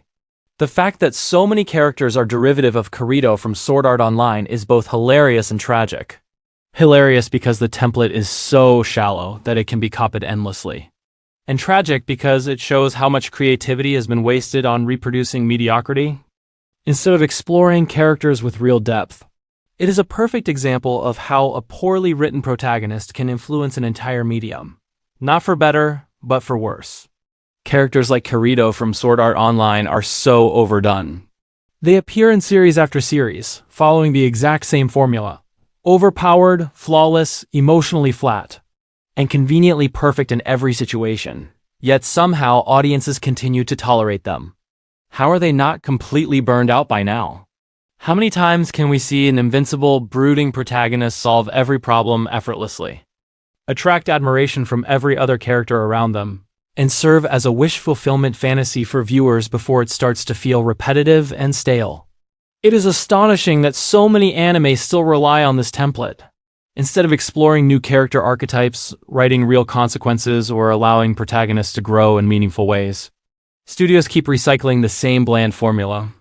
The fact that so many characters are derivative of Kirito from Sword Art Online is both hilarious and tragic. Hilarious because the template is so shallow that it can be copied endlessly. and tragic because it shows how much creativity has been wasted on reproducing mediocrity, instead of exploring characters with real depth. It is a perfect example of how a poorly written protagonist can influence an entire medium, not for better, but for worse. Characters like Kirito from Sword Art Online are so overdone. They appear in series after series, following the exact same formula. Overpowered, flawless, emotionally flat, and conveniently perfect in every situation. Yet somehow audiences continue to tolerate them. How are they not completely burned out by now? How many times can we see an invincible, brooding protagonist solve every problem effortlessly, attract admiration from every other character around them, and serve as a wish-fulfillment fantasy for viewers before it starts to feel repetitive and stale? It is astonishing that so many anime still rely on this template. Instead of exploring new character archetypes, writing real consequences, or allowing protagonists to grow in meaningful ways, studios keep recycling the same bland formula.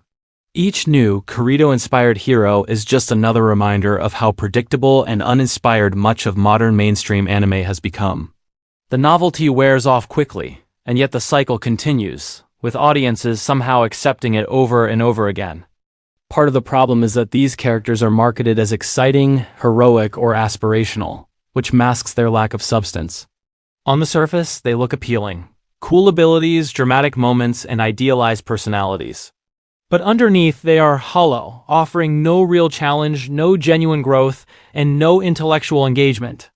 Each new, Kirito-inspired hero is just another reminder of how predictable and uninspired much of modern mainstream anime has become. The novelty wears off quickly, and yet the cycle continues, with audiences somehow accepting it over and over again. Part of the problem is that these characters are marketed as exciting, heroic, or aspirational, which masks their lack of substance. On the surface, they look appealing. Cool abilities, dramatic moments, and idealized personalities. But underneath, they are hollow, offering no real challenge, no genuine growth, and no intellectual engagement.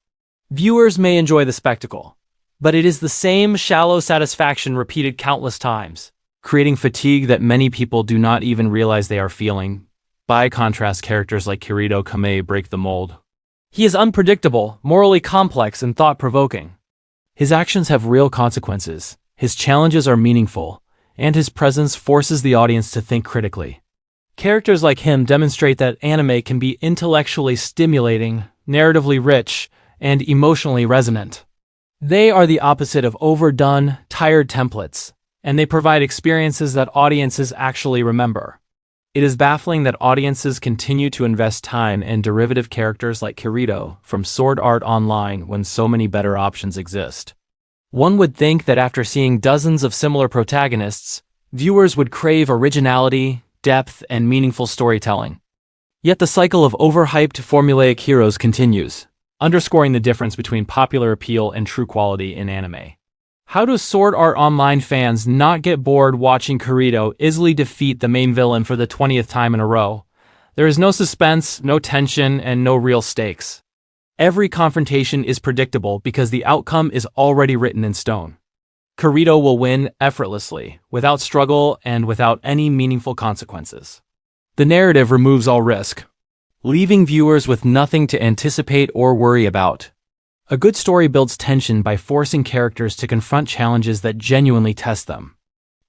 Viewers may enjoy the spectacle, but it is the same shallow satisfaction repeated countless times, creating fatigue that many people do not even realize they are feeling. By contrast, characters like Kirito Kamei break the mold. He is unpredictable, morally complex, and thought-provoking. His actions have real consequences, his challenges are meaningful, and his presence forces the audience to think critically. Characters like him demonstrate that anime can be intellectually stimulating, narratively rich, and emotionally resonant. They are the opposite of overdone, tired templates, and they provide experiences that audiences actually remember. It is baffling that audiences continue to invest time in derivative characters like Kirito from Sword Art Online when so many better options exist. One would think that after seeing dozens of similar protagonists, viewers would crave originality, depth, and meaningful storytelling. Yet the cycle of overhyped formulaic heroes continues, underscoring the difference between popular appeal and true quality in anime. How do Sword Art Online fans not get bored watching Kirito easily defeat the main villain for the 20th time in a row? There is no suspense, no tension, and no real stakes. Every confrontation is predictable because the outcome is already written in stone. Kirito will win effortlessly, without struggle and without any meaningful consequences. The narrative removes all risk, leaving viewers with nothing to anticipate or worry about. A good story builds tension by forcing characters to confront challenges that genuinely test them.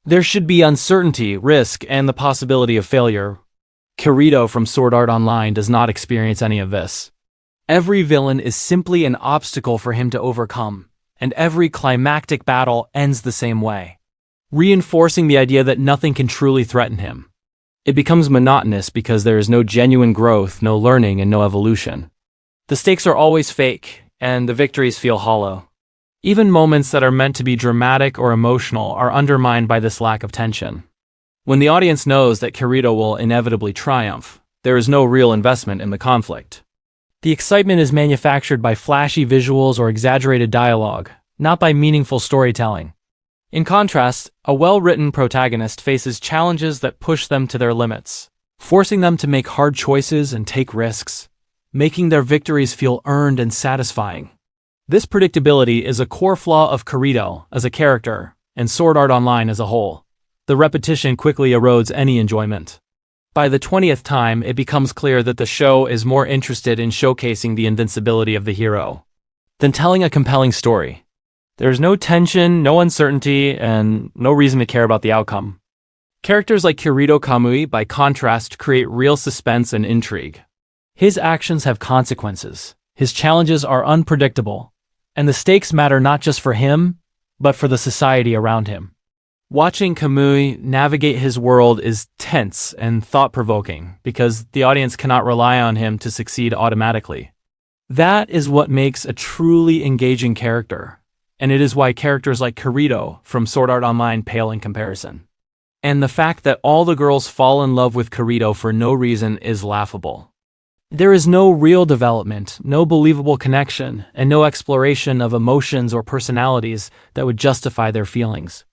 There should be uncertainty, risk, and the possibility of failure. Kirito from Sword Art Online does not experience any of this. Every villain is simply an obstacle for him to overcome, and every climactic battle ends the same way, reinforcing the idea that nothing can truly threaten him. It becomes monotonous because there is no genuine growth, no learning, and no evolution. The stakes are always fake, and the victories feel hollow. Even moments that are meant to be dramatic or emotional are undermined by this lack of tension. When the audience knows that Kirito will inevitably triumph, there is no real investment in the conflict. The excitement is manufactured by flashy visuals or exaggerated dialogue, not by meaningful storytelling. In contrast, a well-written protagonist faces challenges that push them to their limits, forcing them to make hard choices and take risks, making their victories feel earned and satisfying. This predictability is a core flaw of Kirito as a character, and Sword Art Online as a whole. The repetition quickly erodes any enjoyment. By the 20th time, it becomes clear that the show is more interested in showcasing the invincibility of the hero than telling a compelling story. There's no tension, no uncertainty, and no reason to care about the outcome. Characters like Kirito Kamui, by contrast, create real suspense and intrigue. His actions have consequences, his challenges are unpredictable, and the stakes matter not just for him, but for the society around him. Watching Kamui navigate his world is tense and thought-provoking because the audience cannot rely on him to succeed automatically. That is what makes a truly engaging character, and it is why characters like Kirito from Sword Art Online pale in comparison. And the fact that all the girls fall in love with Kirito for no reason is laughable. There is no real development, no believable connection, and no exploration of emotions or personalities that would justify their feelings.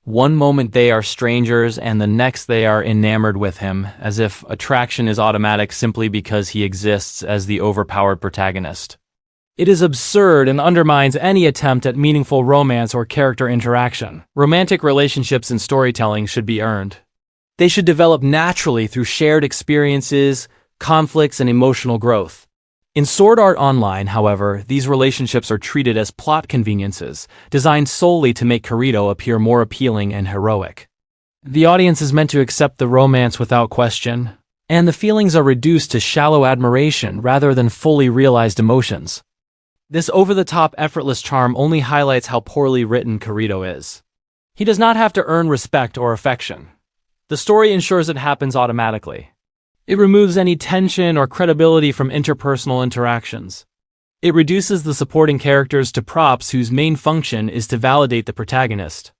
One moment they are strangers and the next they are enamored with him, as if attraction is automatic simply because he exists as the overpowered protagonist. It is absurd and undermines any attempt at meaningful romance or character interaction. Romantic relationships in storytelling should be earned. They should develop naturally through shared experiences, conflicts, and emotional growth. In Sword Art Online, however, these relationships are treated as plot conveniences, designed solely to make Kirito appear more appealing and heroic. The audience is meant to accept the romance without question, and the feelings are reduced to shallow admiration rather than fully realized emotions. This over-the-top, effortless charm only highlights how poorly written Kirito is. He does not have to earn respect or affection. The story ensures it happens automatically. It removes any tension or credibility from interpersonal interactions. It reduces the supporting characters to props whose main function is to validate the protagonist.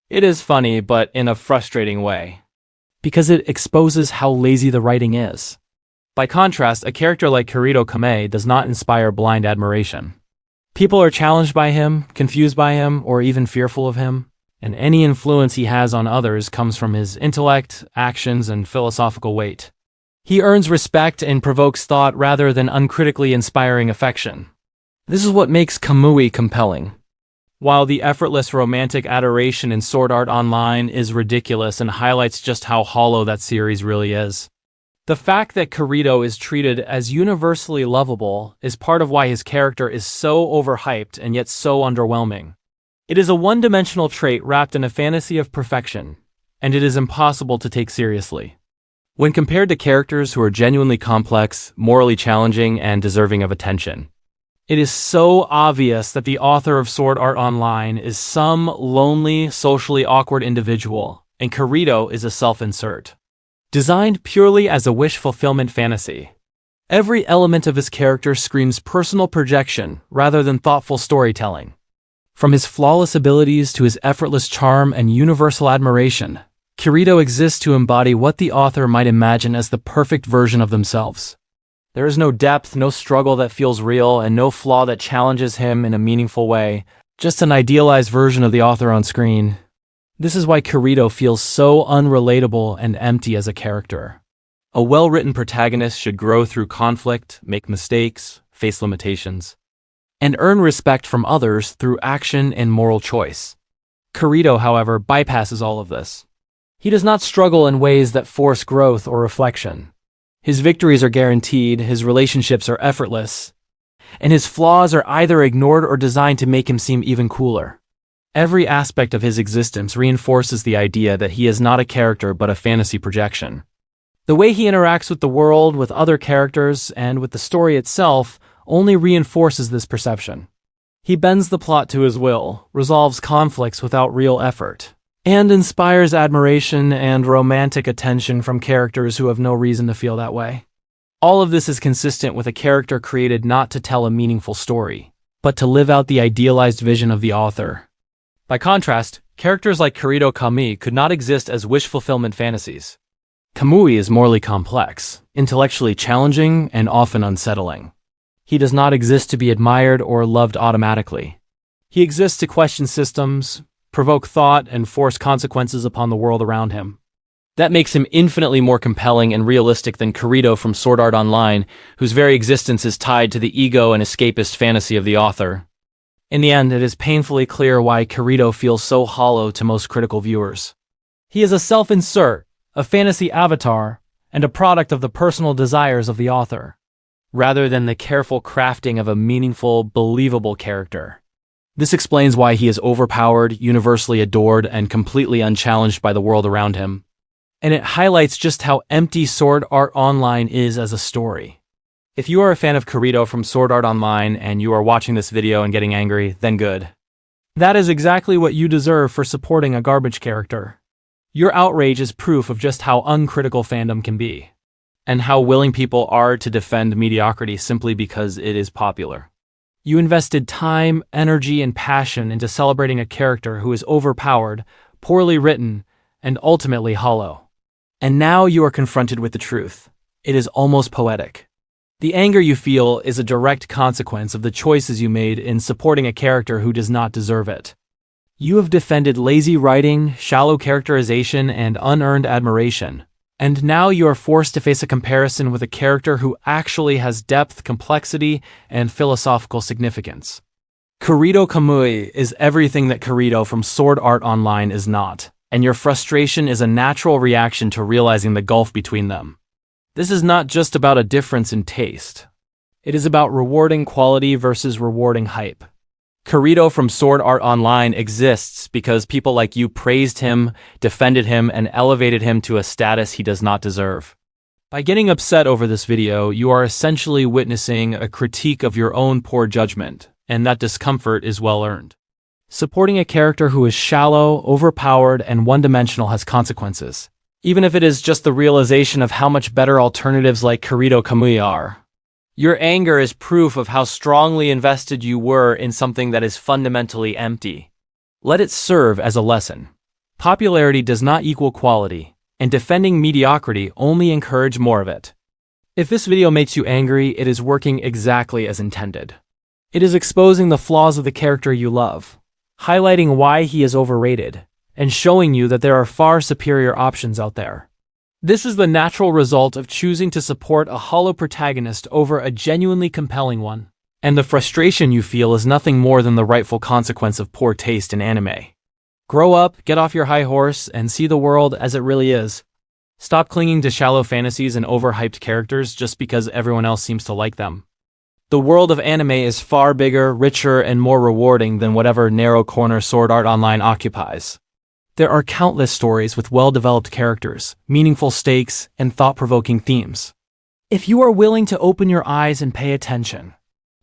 It is funny, but in a frustrating way, because it exposes how lazy the writing is. By contrast, a character like Kirito Kame does not inspire blind admiration. People are challenged by him, confused by him, or even fearful of him, and any influence he has on others comes from his intellect, actions, and philosophical weight. He earns respect and provokes thought rather than uncritically inspiring affection. This is what makes Kamui compelling. While the effortless romantic adoration in Sword Art Online is ridiculous and highlights just how hollow that series really is, the fact that Kirito is treated as universally lovable is part of why his character is so overhyped and yet so underwhelming. It is a one-dimensional trait wrapped in a fantasy of perfection, and it is impossible to take seriously. When compared to characters who are genuinely complex, morally challenging, and deserving of attention, it is so obvious that the author of Sword Art Online is some lonely, socially awkward individual, and Kirito is a self-insert. Designed purely as a wish fulfillment fantasy, every element of his character screams personal projection rather than thoughtful storytelling. From his flawless abilities to his effortless charm and universal admiration, Kirito exists to embody what the author might imagine as the perfect version of themselves. There is no depth, no struggle that feels real, and no flaw that challenges him in a meaningful way, just an idealized version of the author on screen. This is why Kirito feels so unrelatable and empty as a character. A well-written protagonist should grow through conflict, make mistakes, face limitations, and earn respect from others through action and moral choice. Kirito, however, bypasses all of this. He does not struggle in ways that force growth or reflection. His victories are guaranteed, his relationships are effortless, and his flaws are either ignored or designed to make him seem even cooler. Every aspect of his existence reinforces the idea that he is not a character but a fantasy projection. The way he interacts with the world, with other characters, and with the story itself only reinforces this perception. He bends the plot to his will, resolves conflicts without real effort, and inspires admiration and romantic attention from characters who have no reason to feel that way. All of this is consistent with a character created not to tell a meaningful story, but to live out the idealized vision of the author. By contrast, characters like Kirito Kami could not exist as wish-fulfillment fantasies. Kamui is morally complex, intellectually challenging, and often unsettling. He does not exist to be admired or loved automatically. He exists to question systems, provoke thought, and force consequences upon the world around him. That makes him infinitely more compelling and realistic than Kirito from Sword Art Online, whose very existence is tied to the ego and escapist fantasy of the author. In the end, it is painfully clear why Kirito feels so hollow to most critical viewers. He is a self-insert, a fantasy avatar, and a product of the personal desires of the author, rather than the careful crafting of a meaningful, believable character. This explains why he is overpowered, universally adored, and completely unchallenged by the world around him. And it highlights just how empty Sword Art Online is as a story. If you are a fan of Kirito from Sword Art Online and you are watching this video and getting angry, then good. That is exactly what you deserve for supporting a garbage character. Your outrage is proof of just how uncritical fandom can be, and how willing people are to defend mediocrity simply because it is popular. You invested time, energy, and passion into celebrating a character who is overpowered, poorly written, and ultimately hollow. And now you are confronted with the truth. It is almost poetic. The anger you feel is a direct consequence of the choices you made in supporting a character who does not deserve it. You have defended lazy writing, shallow characterization, and unearned admiration. And now you are forced to face a comparison with a character who actually has depth, complexity, and philosophical significance. Kirito Kamui is everything that Kirito from Sword Art Online is not, and your frustration is a natural reaction to realizing the gulf between them. This is not just about a difference in taste. It is about rewarding quality versus rewarding hype. Kirito from Sword Art Online exists because people like you praised him, defended him, and elevated him to a status he does not deserve. By getting upset over this video, you are essentially witnessing a critique of your own poor judgment, and that discomfort is well earned. Supporting a character who is shallow, overpowered, and one-dimensional has consequences, even if it is just the realization of how much better alternatives like Kirito Kamui are. Your anger is proof of how strongly invested you were in something that is fundamentally empty. Let it serve as a lesson. Popularity does not equal quality, and defending mediocrity only encourages more of it. If this video makes you angry, it is working exactly as intended. It is exposing the flaws of the character you love, highlighting why he is overrated, and showing you that there are far superior options out there. This is the natural result of choosing to support a hollow protagonist over a genuinely compelling one. And the frustration you feel is nothing more than the rightful consequence of poor taste in anime. Grow up, get off your high horse, and see the world as it really is. Stop clinging to shallow fantasies and overhyped characters just because everyone else seems to like them. The world of anime is far bigger, richer, and more rewarding than whatever narrow corner Sword Art Online occupies. There are countless stories with well-developed characters, meaningful stakes, and thought-provoking themes. If you are willing to open your eyes and pay attention,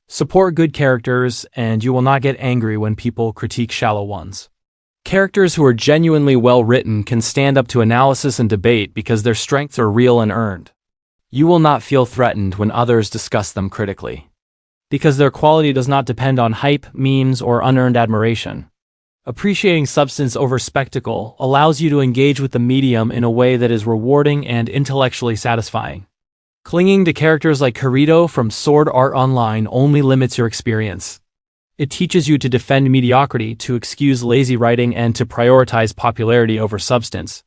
support good characters, and you will not get angry when people critique shallow ones. Characters who are genuinely well-written can stand up to analysis and debate because their strengths are real and earned. You will not feel threatened when others discuss them critically, because their quality does not depend on hype, memes, or unearned admiration. Appreciating substance over spectacle allows you to engage with the medium in a way that is rewarding and intellectually satisfying. Clinging to characters like Kirito from Sword Art Online only limits your experience. It teaches you to defend mediocrity, to excuse lazy writing, and to prioritize popularity over substance.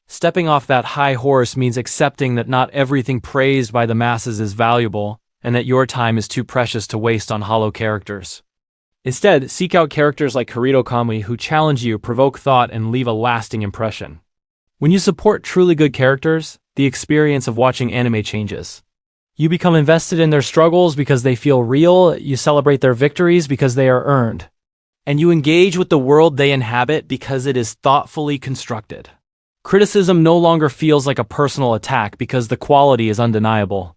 Stepping off that high horse means accepting that not everything praised by the masses is valuable, and that your time is too precious to waste on hollow characters. Instead, seek out characters like Kirito Kamui who challenge you, provoke thought, and leave a lasting impression. When you support truly good characters, the experience of watching anime changes. You become invested in their struggles because they feel real, you celebrate their victories because they are earned, and you engage with the world they inhabit because it is thoughtfully constructed. Criticism no longer feels like a personal attack because the quality is undeniable.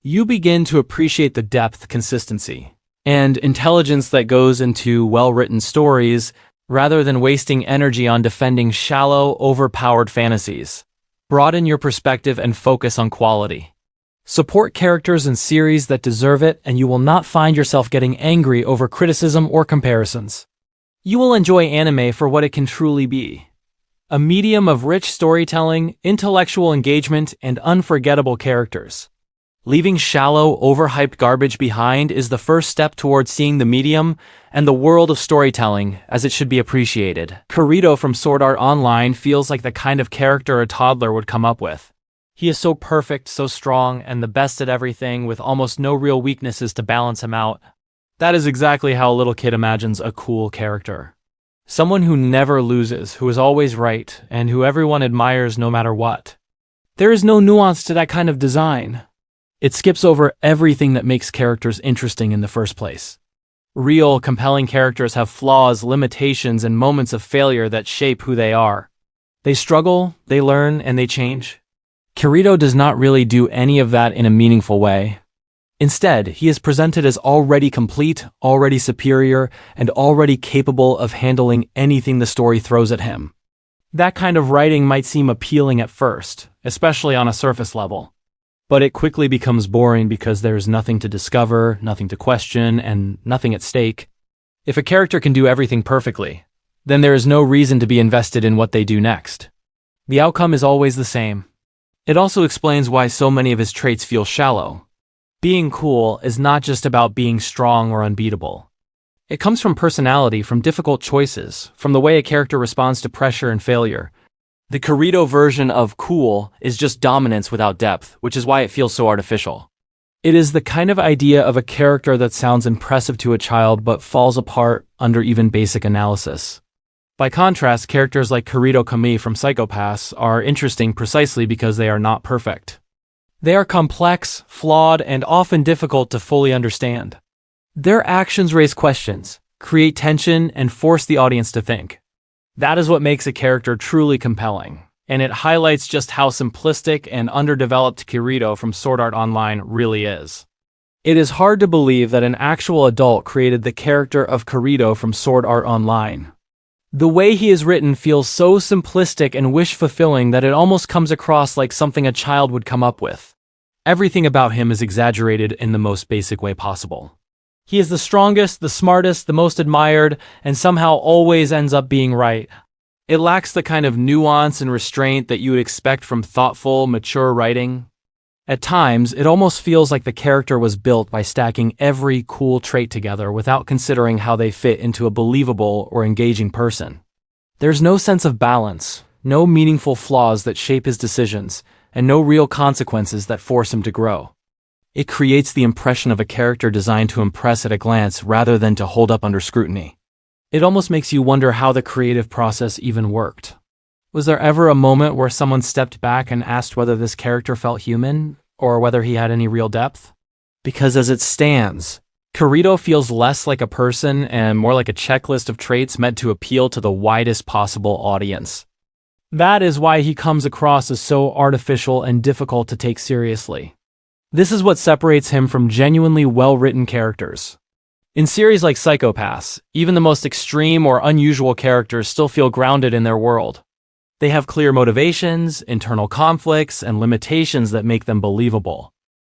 You begin to appreciate the depth, consistency, and intelligence that goes into well-written stories rather than wasting energy on defending shallow, overpowered fantasies. Broaden your perspective and focus on quality. Support characters and series that deserve it, and you will not find yourself getting angry over criticism or comparisons. You will enjoy anime for what it can truly be. A medium of rich storytelling, intellectual engagement, and unforgettable characters. Leaving shallow, overhyped garbage behind is the first step towards seeing the medium and the world of storytelling as it should be appreciated. Kirito from Sword Art Online feels like the kind of character a toddler would come up with. He is so perfect, so strong, and the best at everything with almost no real weaknesses to balance him out. That is exactly how a little kid imagines a cool character. Someone who never loses, who is always right, and who everyone admires no matter what. There is no nuance to that kind of design. It skips over everything that makes characters interesting in the first place. Real, compelling characters have flaws, limitations, and moments of failure that shape who they are. They struggle, they learn, and they change. Kirito does not really do any of that in a meaningful way. Instead, he is presented as already complete, already superior, and already capable of handling anything the story throws at him. That kind of writing might seem appealing at first, especially on a surface level. But it quickly becomes boring because there's nothing to discover, nothing to question, and nothing at stake. If a character can do everything perfectly, then there is no reason to be invested in what they do next. The outcome is always the same. It also explains why so many of his traits feel shallow. Being cool is not just about being strong or unbeatable. It comes from personality, from difficult choices, from the way a character responds to pressure and failure. The Kirito version of cool is just dominance without depth, which is why it feels so artificial. It is the kind of idea of a character that sounds impressive to a child but falls apart under even basic analysis. By contrast, characters like Kirito Kami from Psycho Pass are interesting precisely because they are not perfect. They are complex, flawed, and often difficult to fully understand. Their actions raise questions, create tension, and force the audience to think. That is what makes a character truly compelling, and it highlights just how simplistic and underdeveloped Kirito from Sword Art Online really is. It is hard to believe that an actual adult created the character of Kirito from Sword Art Online. The way he is written feels so simplistic and wish-fulfilling that it almost comes across like something a child would come up with. Everything about him is exaggerated in the most basic way possible. He is the strongest, the smartest, the most admired, and somehow always ends up being right. It lacks the kind of nuance and restraint that you would expect from thoughtful, mature writing. At times, it almost feels like the character was built by stacking every cool trait together without considering how they fit into a believable or engaging person. There's no sense of balance, no meaningful flaws that shape his decisions, and no real consequences that force him to grow. It creates the impression of a character designed to impress at a glance rather than to hold up under scrutiny. It almost makes you wonder how the creative process even worked. Was there ever a moment where someone stepped back and asked whether this character felt human, or whether he had any real depth? Because as it stands, Kirito feels less like a person and more like a checklist of traits meant to appeal to the widest possible audience. That is why he comes across as so artificial and difficult to take seriously. This is what separates him from genuinely well-written characters. In series like Psycho Pass, even the most extreme or unusual characters still feel grounded in their world. They have clear motivations, internal conflicts, and limitations that make them believable.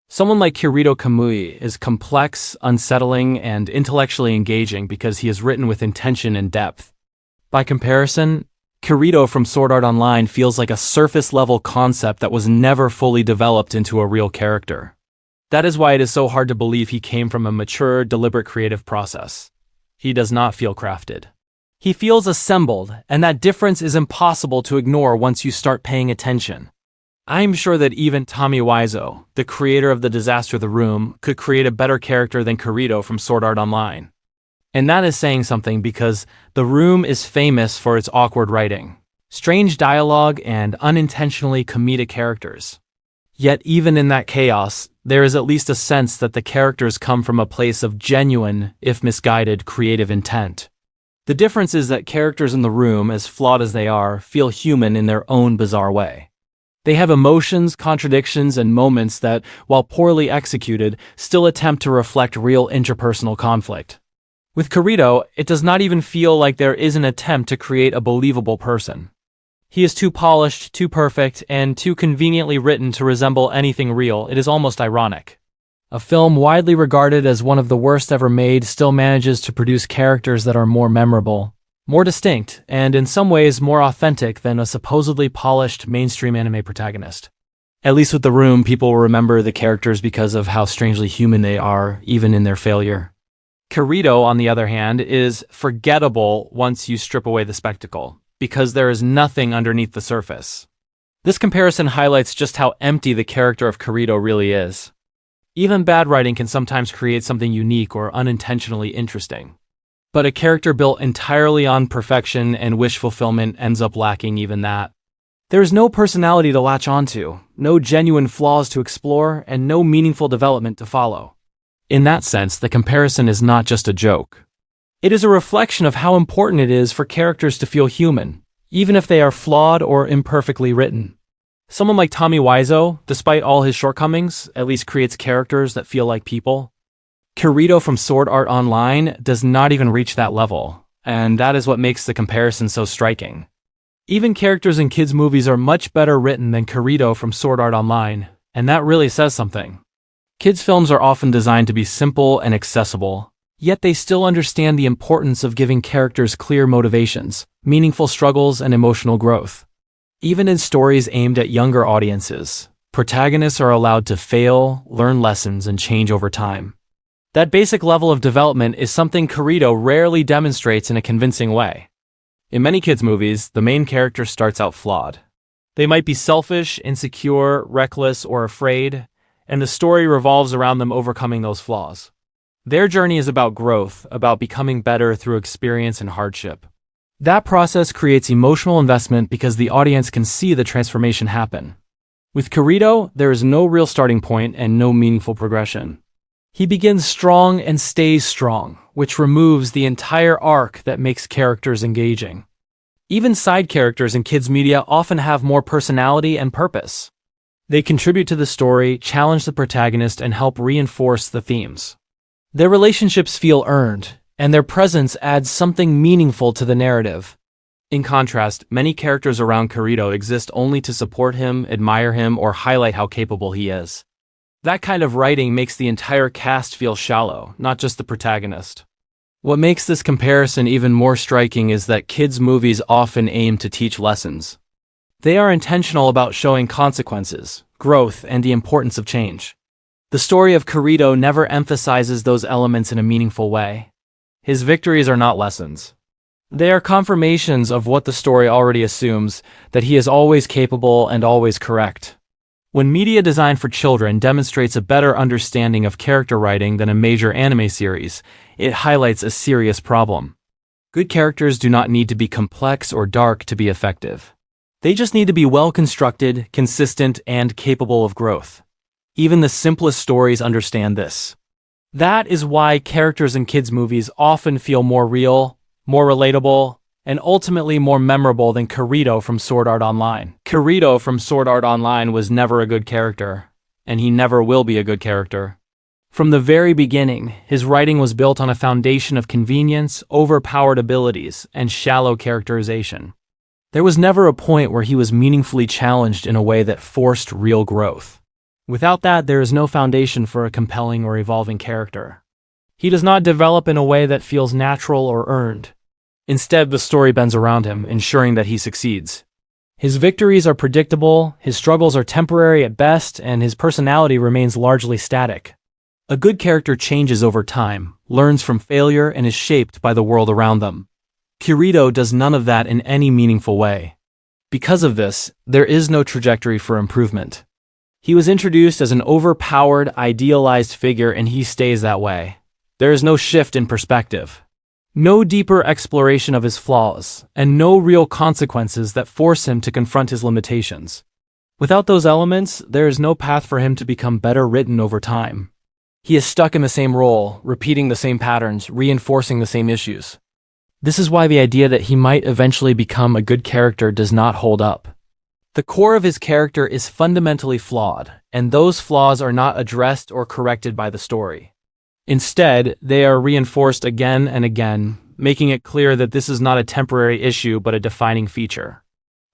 Someone like Kirito Kamui is complex, unsettling, and intellectually engaging because he is written with intention and depth. By comparison, Kirito from Sword Art Online feels like a surface-level concept that was never fully developed into a real character. That is why it is so hard to believe he came from a mature, deliberate creative process. He does not feel crafted. He feels assembled, and that difference is impossible to ignore once you start paying attention. I'm sure that even Tommy Wiseau, the creator of The Disaster of the Room, could create a better character than Kirito from Sword Art Online. And that is saying something because The Room is famous for its awkward writing, strange dialogue, and unintentionally comedic characters. Yet even in that chaos, there is at least a sense that the characters come from a place of genuine, if misguided, creative intent. The difference is that characters in The Room, as flawed as they are, feel human in their own bizarre way. They have emotions, contradictions, and moments that, while poorly executed, still attempt to reflect real interpersonal conflict. With Kirito, it does not even feel like there is an attempt to create a believable person. He is too polished, too perfect, and too conveniently written to resemble anything real. It is almost ironic. A film widely regarded as one of the worst ever made still manages to produce characters that are more memorable, more distinct, and in some ways more authentic than a supposedly polished mainstream anime protagonist. At least with The Room, people will remember the characters because of how strangely human they are, even in their failure. Kirito, on the other hand, is forgettable once you strip away the spectacle, because there is nothing underneath the surface. This comparison highlights just how empty the character of Kirito really is. Even bad writing can sometimes create something unique or unintentionally interesting. But a character built entirely on perfection and wish fulfillment ends up lacking even that. There is no personality to latch onto, no genuine flaws to explore, and no meaningful development to follow. In that sense, the comparison is not just a joke. It is a reflection of how important it is for characters to feel human, even if they are flawed or imperfectly written. Someone like Tommy Wiseau, despite all his shortcomings, at least creates characters that feel like people. Kirito from Sword Art Online does not even reach that level, and that is what makes the comparison so striking. Even characters in kids' movies are much better written than Kirito from Sword Art Online, And that really says something. Kids' films are often designed to be simple and accessible, yet they still understand the importance of giving characters clear motivations, meaningful struggles, and emotional growth. Even in stories aimed at younger audiences, protagonists are allowed to fail, learn lessons, and change over time. That basic level of development is something Kirito rarely demonstrates in a convincing way. In many kids' movies, the main character starts out flawed. They might be selfish, insecure, reckless, or afraid, and the story revolves around them overcoming those flaws. Their journey is about growth, about becoming better through experience and hardship. That process creates emotional investment because the audience can see the transformation happen. With Kirito, there is no real starting point and no meaningful progression. He begins strong and stays strong, which removes the entire arc that makes characters engaging. Even side characters in kids' media often have more personality and purpose. They contribute to the story, challenge the protagonist, and help reinforce the themes. Their relationships feel earned, and their presence adds something meaningful to the narrative. In contrast, many characters around Kirito exist only to support him, admire him, or highlight how capable he is. That kind of writing makes the entire cast feel shallow, not just the protagonist. What makes this comparison even more striking is that kids' movies often aim to teach lessons. They are intentional about showing consequences, growth, and the importance of change. The story of Kirito never emphasizes those elements in a meaningful way. His victories are not lessons. They are confirmations of what the story already assumes, that he is always capable and always correct. When media designed for children demonstrates a better understanding of character writing than a major anime series, it highlights a serious problem. Good characters do not need to be complex or dark to be effective. They just need to be well-constructed, consistent, and capable of growth. Even the simplest stories understand this. That is why characters in kids' movies often feel more real, more relatable, and ultimately more memorable than Kirito from Sword Art Online. Kirito from Sword Art Online was never a good character, and he never will be a good character. From the very beginning, his writing was built on a foundation of convenience, overpowered abilities, and shallow characterization. There was never a point where he was meaningfully challenged in a way that forced real growth. Without that, there is no foundation for a compelling or evolving character. He does not develop in a way that feels natural or earned. Instead, the story bends around him, ensuring that he succeeds. His victories are predictable, his struggles are temporary at best, and his personality remains largely static. A good character changes over time, learns from failure, and is shaped by the world around them. Kirito does none of that in any meaningful way. Because of this, there is no trajectory for improvement. He was introduced as an overpowered, idealized figure, and he stays that way. There is no shift in perspective. No deeper exploration of his flaws, and no real consequences that force him to confront his limitations. Without those elements, there is no path for him to become better written over time. He is stuck in the same role, repeating the same patterns, reinforcing the same issues. This is why the idea that he might eventually become a good character does not hold up. The core of his character is fundamentally flawed, and those flaws are not addressed or corrected by the story. Instead, they are reinforced again and again, making it clear that this is not a temporary issue but a defining feature.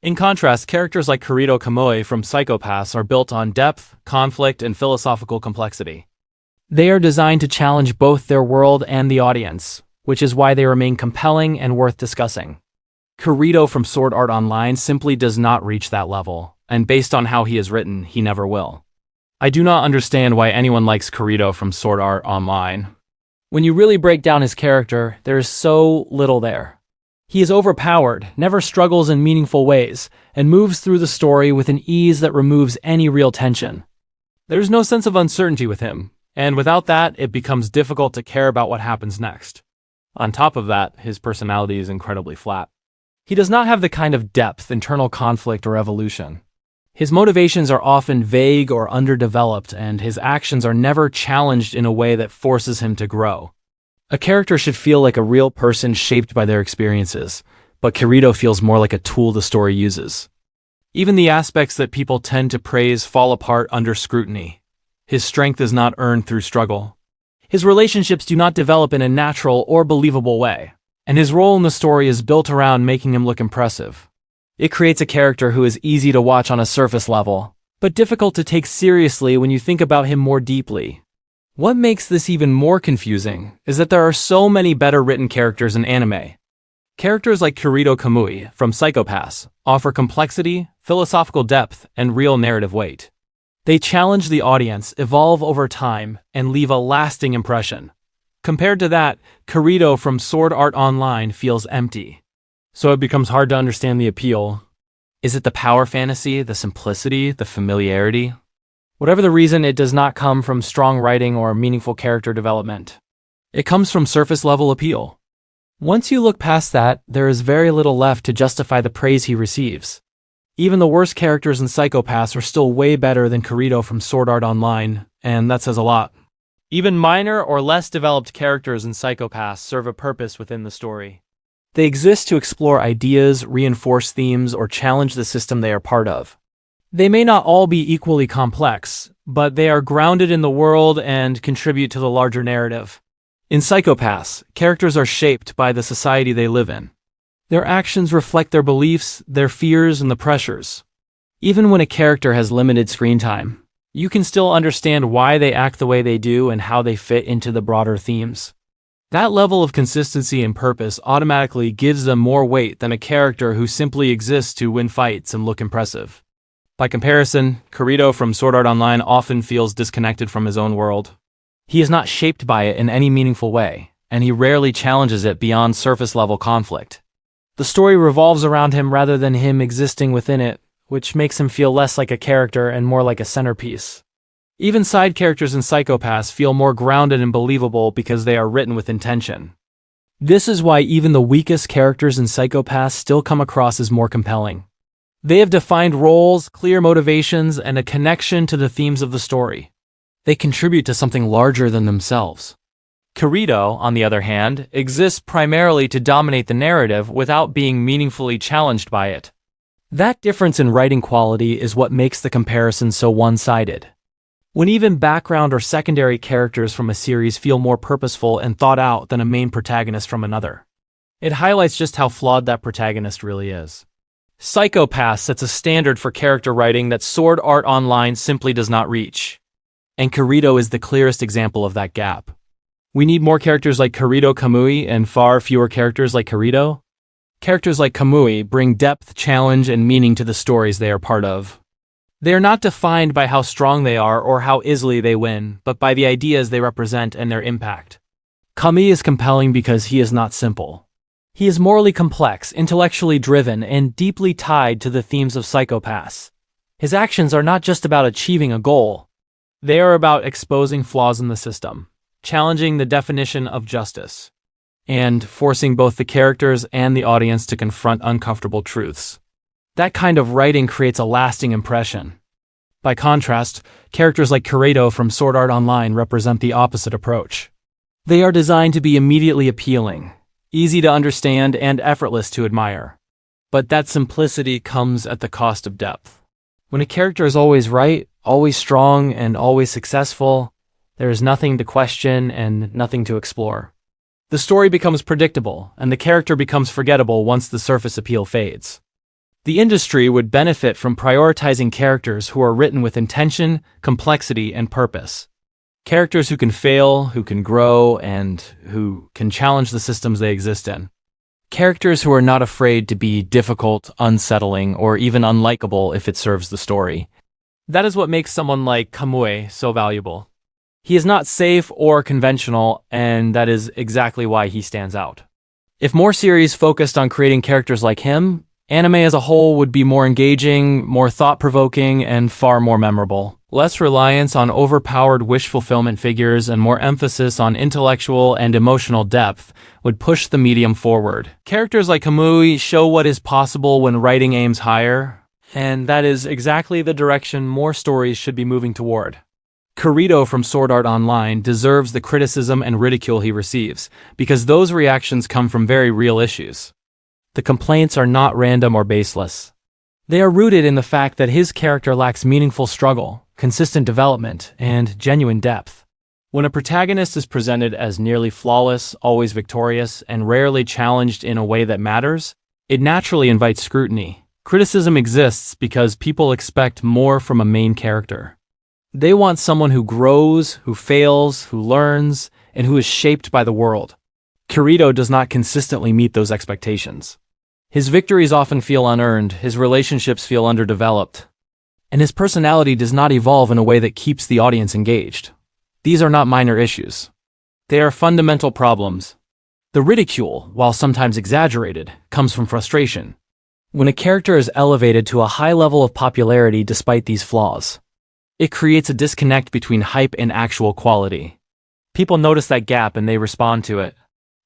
In contrast, characters like Kirito Kamui from Psycho-Pass are built on depth, conflict, and philosophical complexity. They are designed to challenge both their world and the audience, which is why they remain compelling and worth discussing. Kirito from Sword Art Online simply does not reach that level, and based on how he is written, he never will. I do not understand why anyone likes Kirito from Sword Art Online. When you really break down his character, there is so little there. He is overpowered, never struggles in meaningful ways, and moves through the story with an ease that removes any real tension. There is no sense of uncertainty with him, and without that, it becomes difficult to care about what happens next. On top of that, his personality is incredibly flat. He does not have the kind of depth, internal conflict, or evolution. His motivations are often vague or underdeveloped, and his actions are never challenged in a way that forces him to grow. A character should feel like a real person shaped by their experiences, but Kirito feels more like a tool the story uses. Even the aspects that people tend to praise fall apart under scrutiny. His strength is not earned through struggle. His relationships do not develop in a natural or believable way, and his role in the story is built around making him look impressive. It creates a character who is easy to watch on a surface level, but difficult to take seriously when you think about him more deeply. What makes this even more confusing is that there are so many better written characters in anime. Characters like Kirito Kamui from Psycho-Pass offer complexity, philosophical depth, and real narrative weight. They challenge the audience, evolve over time, and leave a lasting impression. Compared to that, Kirito from Sword Art Online feels empty. So it becomes hard to understand the appeal. Is it the power fantasy, the simplicity, the familiarity? Whatever the reason, it does not come from strong writing or meaningful character development. It comes from surface-level appeal. Once you look past that, there is very little left to justify the praise he receives. Even the worst characters in Psycho-Pass are still way better than Kirito from Sword Art Online, and that says a lot. Even minor or less developed characters in Psycho-Pass serve a purpose within the story. They exist to explore ideas, reinforce themes, or challenge the system they are part of. They may not all be equally complex, but they are grounded in the world and contribute to the larger narrative. In Psycho-Pass, characters are shaped by the society they live in. Their actions reflect their beliefs, their fears, and the pressures. Even when a character has limited screen time, you can still understand why they act the way they do and how they fit into the broader themes. That level of consistency and purpose automatically gives them more weight than a character who simply exists to win fights and look impressive. By comparison, Kirito from Sword Art Online often feels disconnected from his own world. He is not shaped by it in any meaningful way, and he rarely challenges it beyond surface-level conflict. The story revolves around him rather than him existing within it, which makes him feel less like a character and more like a centerpiece. Even side characters in Psycho-Pass feel more grounded and believable because they are written with intention. This is why even the weakest characters in Psycho-Pass still come across as more compelling. They have defined roles, clear motivations, and a connection to the themes of the story. They contribute to something larger than themselves. Kirito, on the other hand, exists primarily to dominate the narrative without being meaningfully challenged by it. That difference in writing quality is what makes the comparison so one-sided. When even background or secondary characters from a series feel more purposeful and thought out than a main protagonist from another, it highlights just how flawed that protagonist really is. Psycho-Pass sets a standard for character writing that Sword Art Online simply does not reach. And Kirito is the clearest example of that gap. We need more characters like Kirito Kamui and far fewer characters like Kirito. Characters like Kamui bring depth, challenge, and meaning to the stories they are part of. They are not defined by how strong they are or how easily they win, but by the ideas they represent and their impact. Kamui is compelling because he is not simple. He is morally complex, intellectually driven, and deeply tied to the themes of Psycho-Pass. His actions are not just about achieving a goal. They are about exposing flaws in the system, challenging the definition of justice, and forcing both the characters and the audience to confront uncomfortable truths. That kind of writing creates a lasting impression. By contrast, characters like Kirito from Sword Art Online represent the opposite approach. They are designed to be immediately appealing, easy to understand, and effortless to admire. But that simplicity comes at the cost of depth. When a character is always right, always strong, and always successful, there is nothing to question and nothing to explore. The story becomes predictable, and the character becomes forgettable once the surface appeal fades. The industry would benefit from prioritizing characters who are written with intention, complexity, and purpose. Characters who can fail, who can grow, and who can challenge the systems they exist in. Characters who are not afraid to be difficult, unsettling, or even unlikable if it serves the story. That is what makes someone like Kamui so valuable. He is not safe or conventional, and that is exactly why he stands out. If more series focused on creating characters like him, anime as a whole would be more engaging, more thought-provoking, and far more memorable. Less reliance on overpowered wish-fulfillment figures and more emphasis on intellectual and emotional depth would push the medium forward. Characters like Kamui show what is possible when writing aims higher, and that is exactly the direction more stories should be moving toward. Kirito from Sword Art Online deserves the criticism and ridicule he receives, because those reactions come from very real issues. The complaints are not random or baseless. They are rooted in the fact that his character lacks meaningful struggle, consistent development, and genuine depth. When a protagonist is presented as nearly flawless, always victorious, and rarely challenged in a way that matters, it naturally invites scrutiny, Criticism exists because people expect more from a main character. They want someone who grows, who fails, who learns, and who is shaped by the world. Kirito does not consistently meet those expectations. His victories often feel unearned, his relationships feel underdeveloped, and his personality does not evolve in a way that keeps the audience engaged. These are not minor issues. They are fundamental problems. The ridicule, while sometimes exaggerated, comes from frustration. When a character is elevated to a high level of popularity despite these flaws, it creates a disconnect between hype and actual quality. People notice that gap and they respond to it.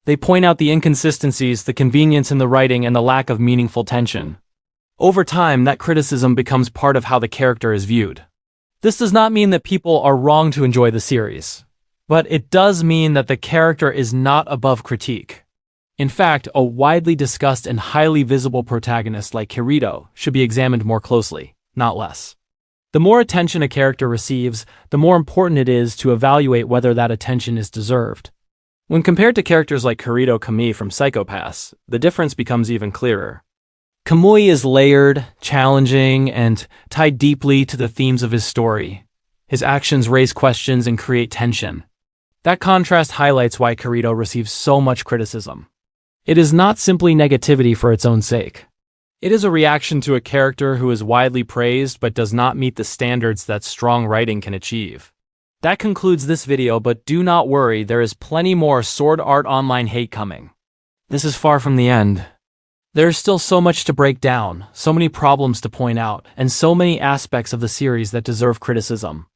They point out the inconsistencies, the convenience in the writing, and the lack of meaningful tension. Over time, that criticism becomes part of how the character is viewed. This does not mean that people are wrong to enjoy the series, but it does mean that the character is not above critique. In fact, a widely discussed and highly visible protagonist like Kirito should be examined more closely, not less. The more attention a character receives, the more important it is to evaluate whether that attention is deserved. When compared to characters like Kirito Kamui from Psycho-Pass, the difference becomes even clearer. Kamui is layered, challenging, and tied deeply to the themes of his story. His actions raise questions and create tension. That contrast highlights why Kirito receives so much criticism. It is not simply negativity for its own sake. It is a reaction to a character who is widely praised but does not meet the standards that strong writing can achieve. That concludes this video, but do not worry, there is plenty more Sword Art Online hate coming. This is far from the end. There is still so much to break down, so many problems to point out, and so many aspects of the series that deserve criticism.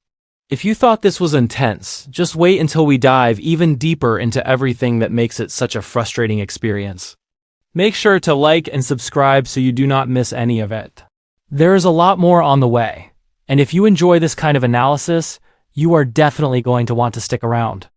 If you thought this was intense, just wait until we dive even deeper into everything that makes it such a frustrating experience. Make sure to like and subscribe so you do not miss any of it. There is a lot more on the way, and if you enjoy this kind of analysis, you are definitely going to want to stick around.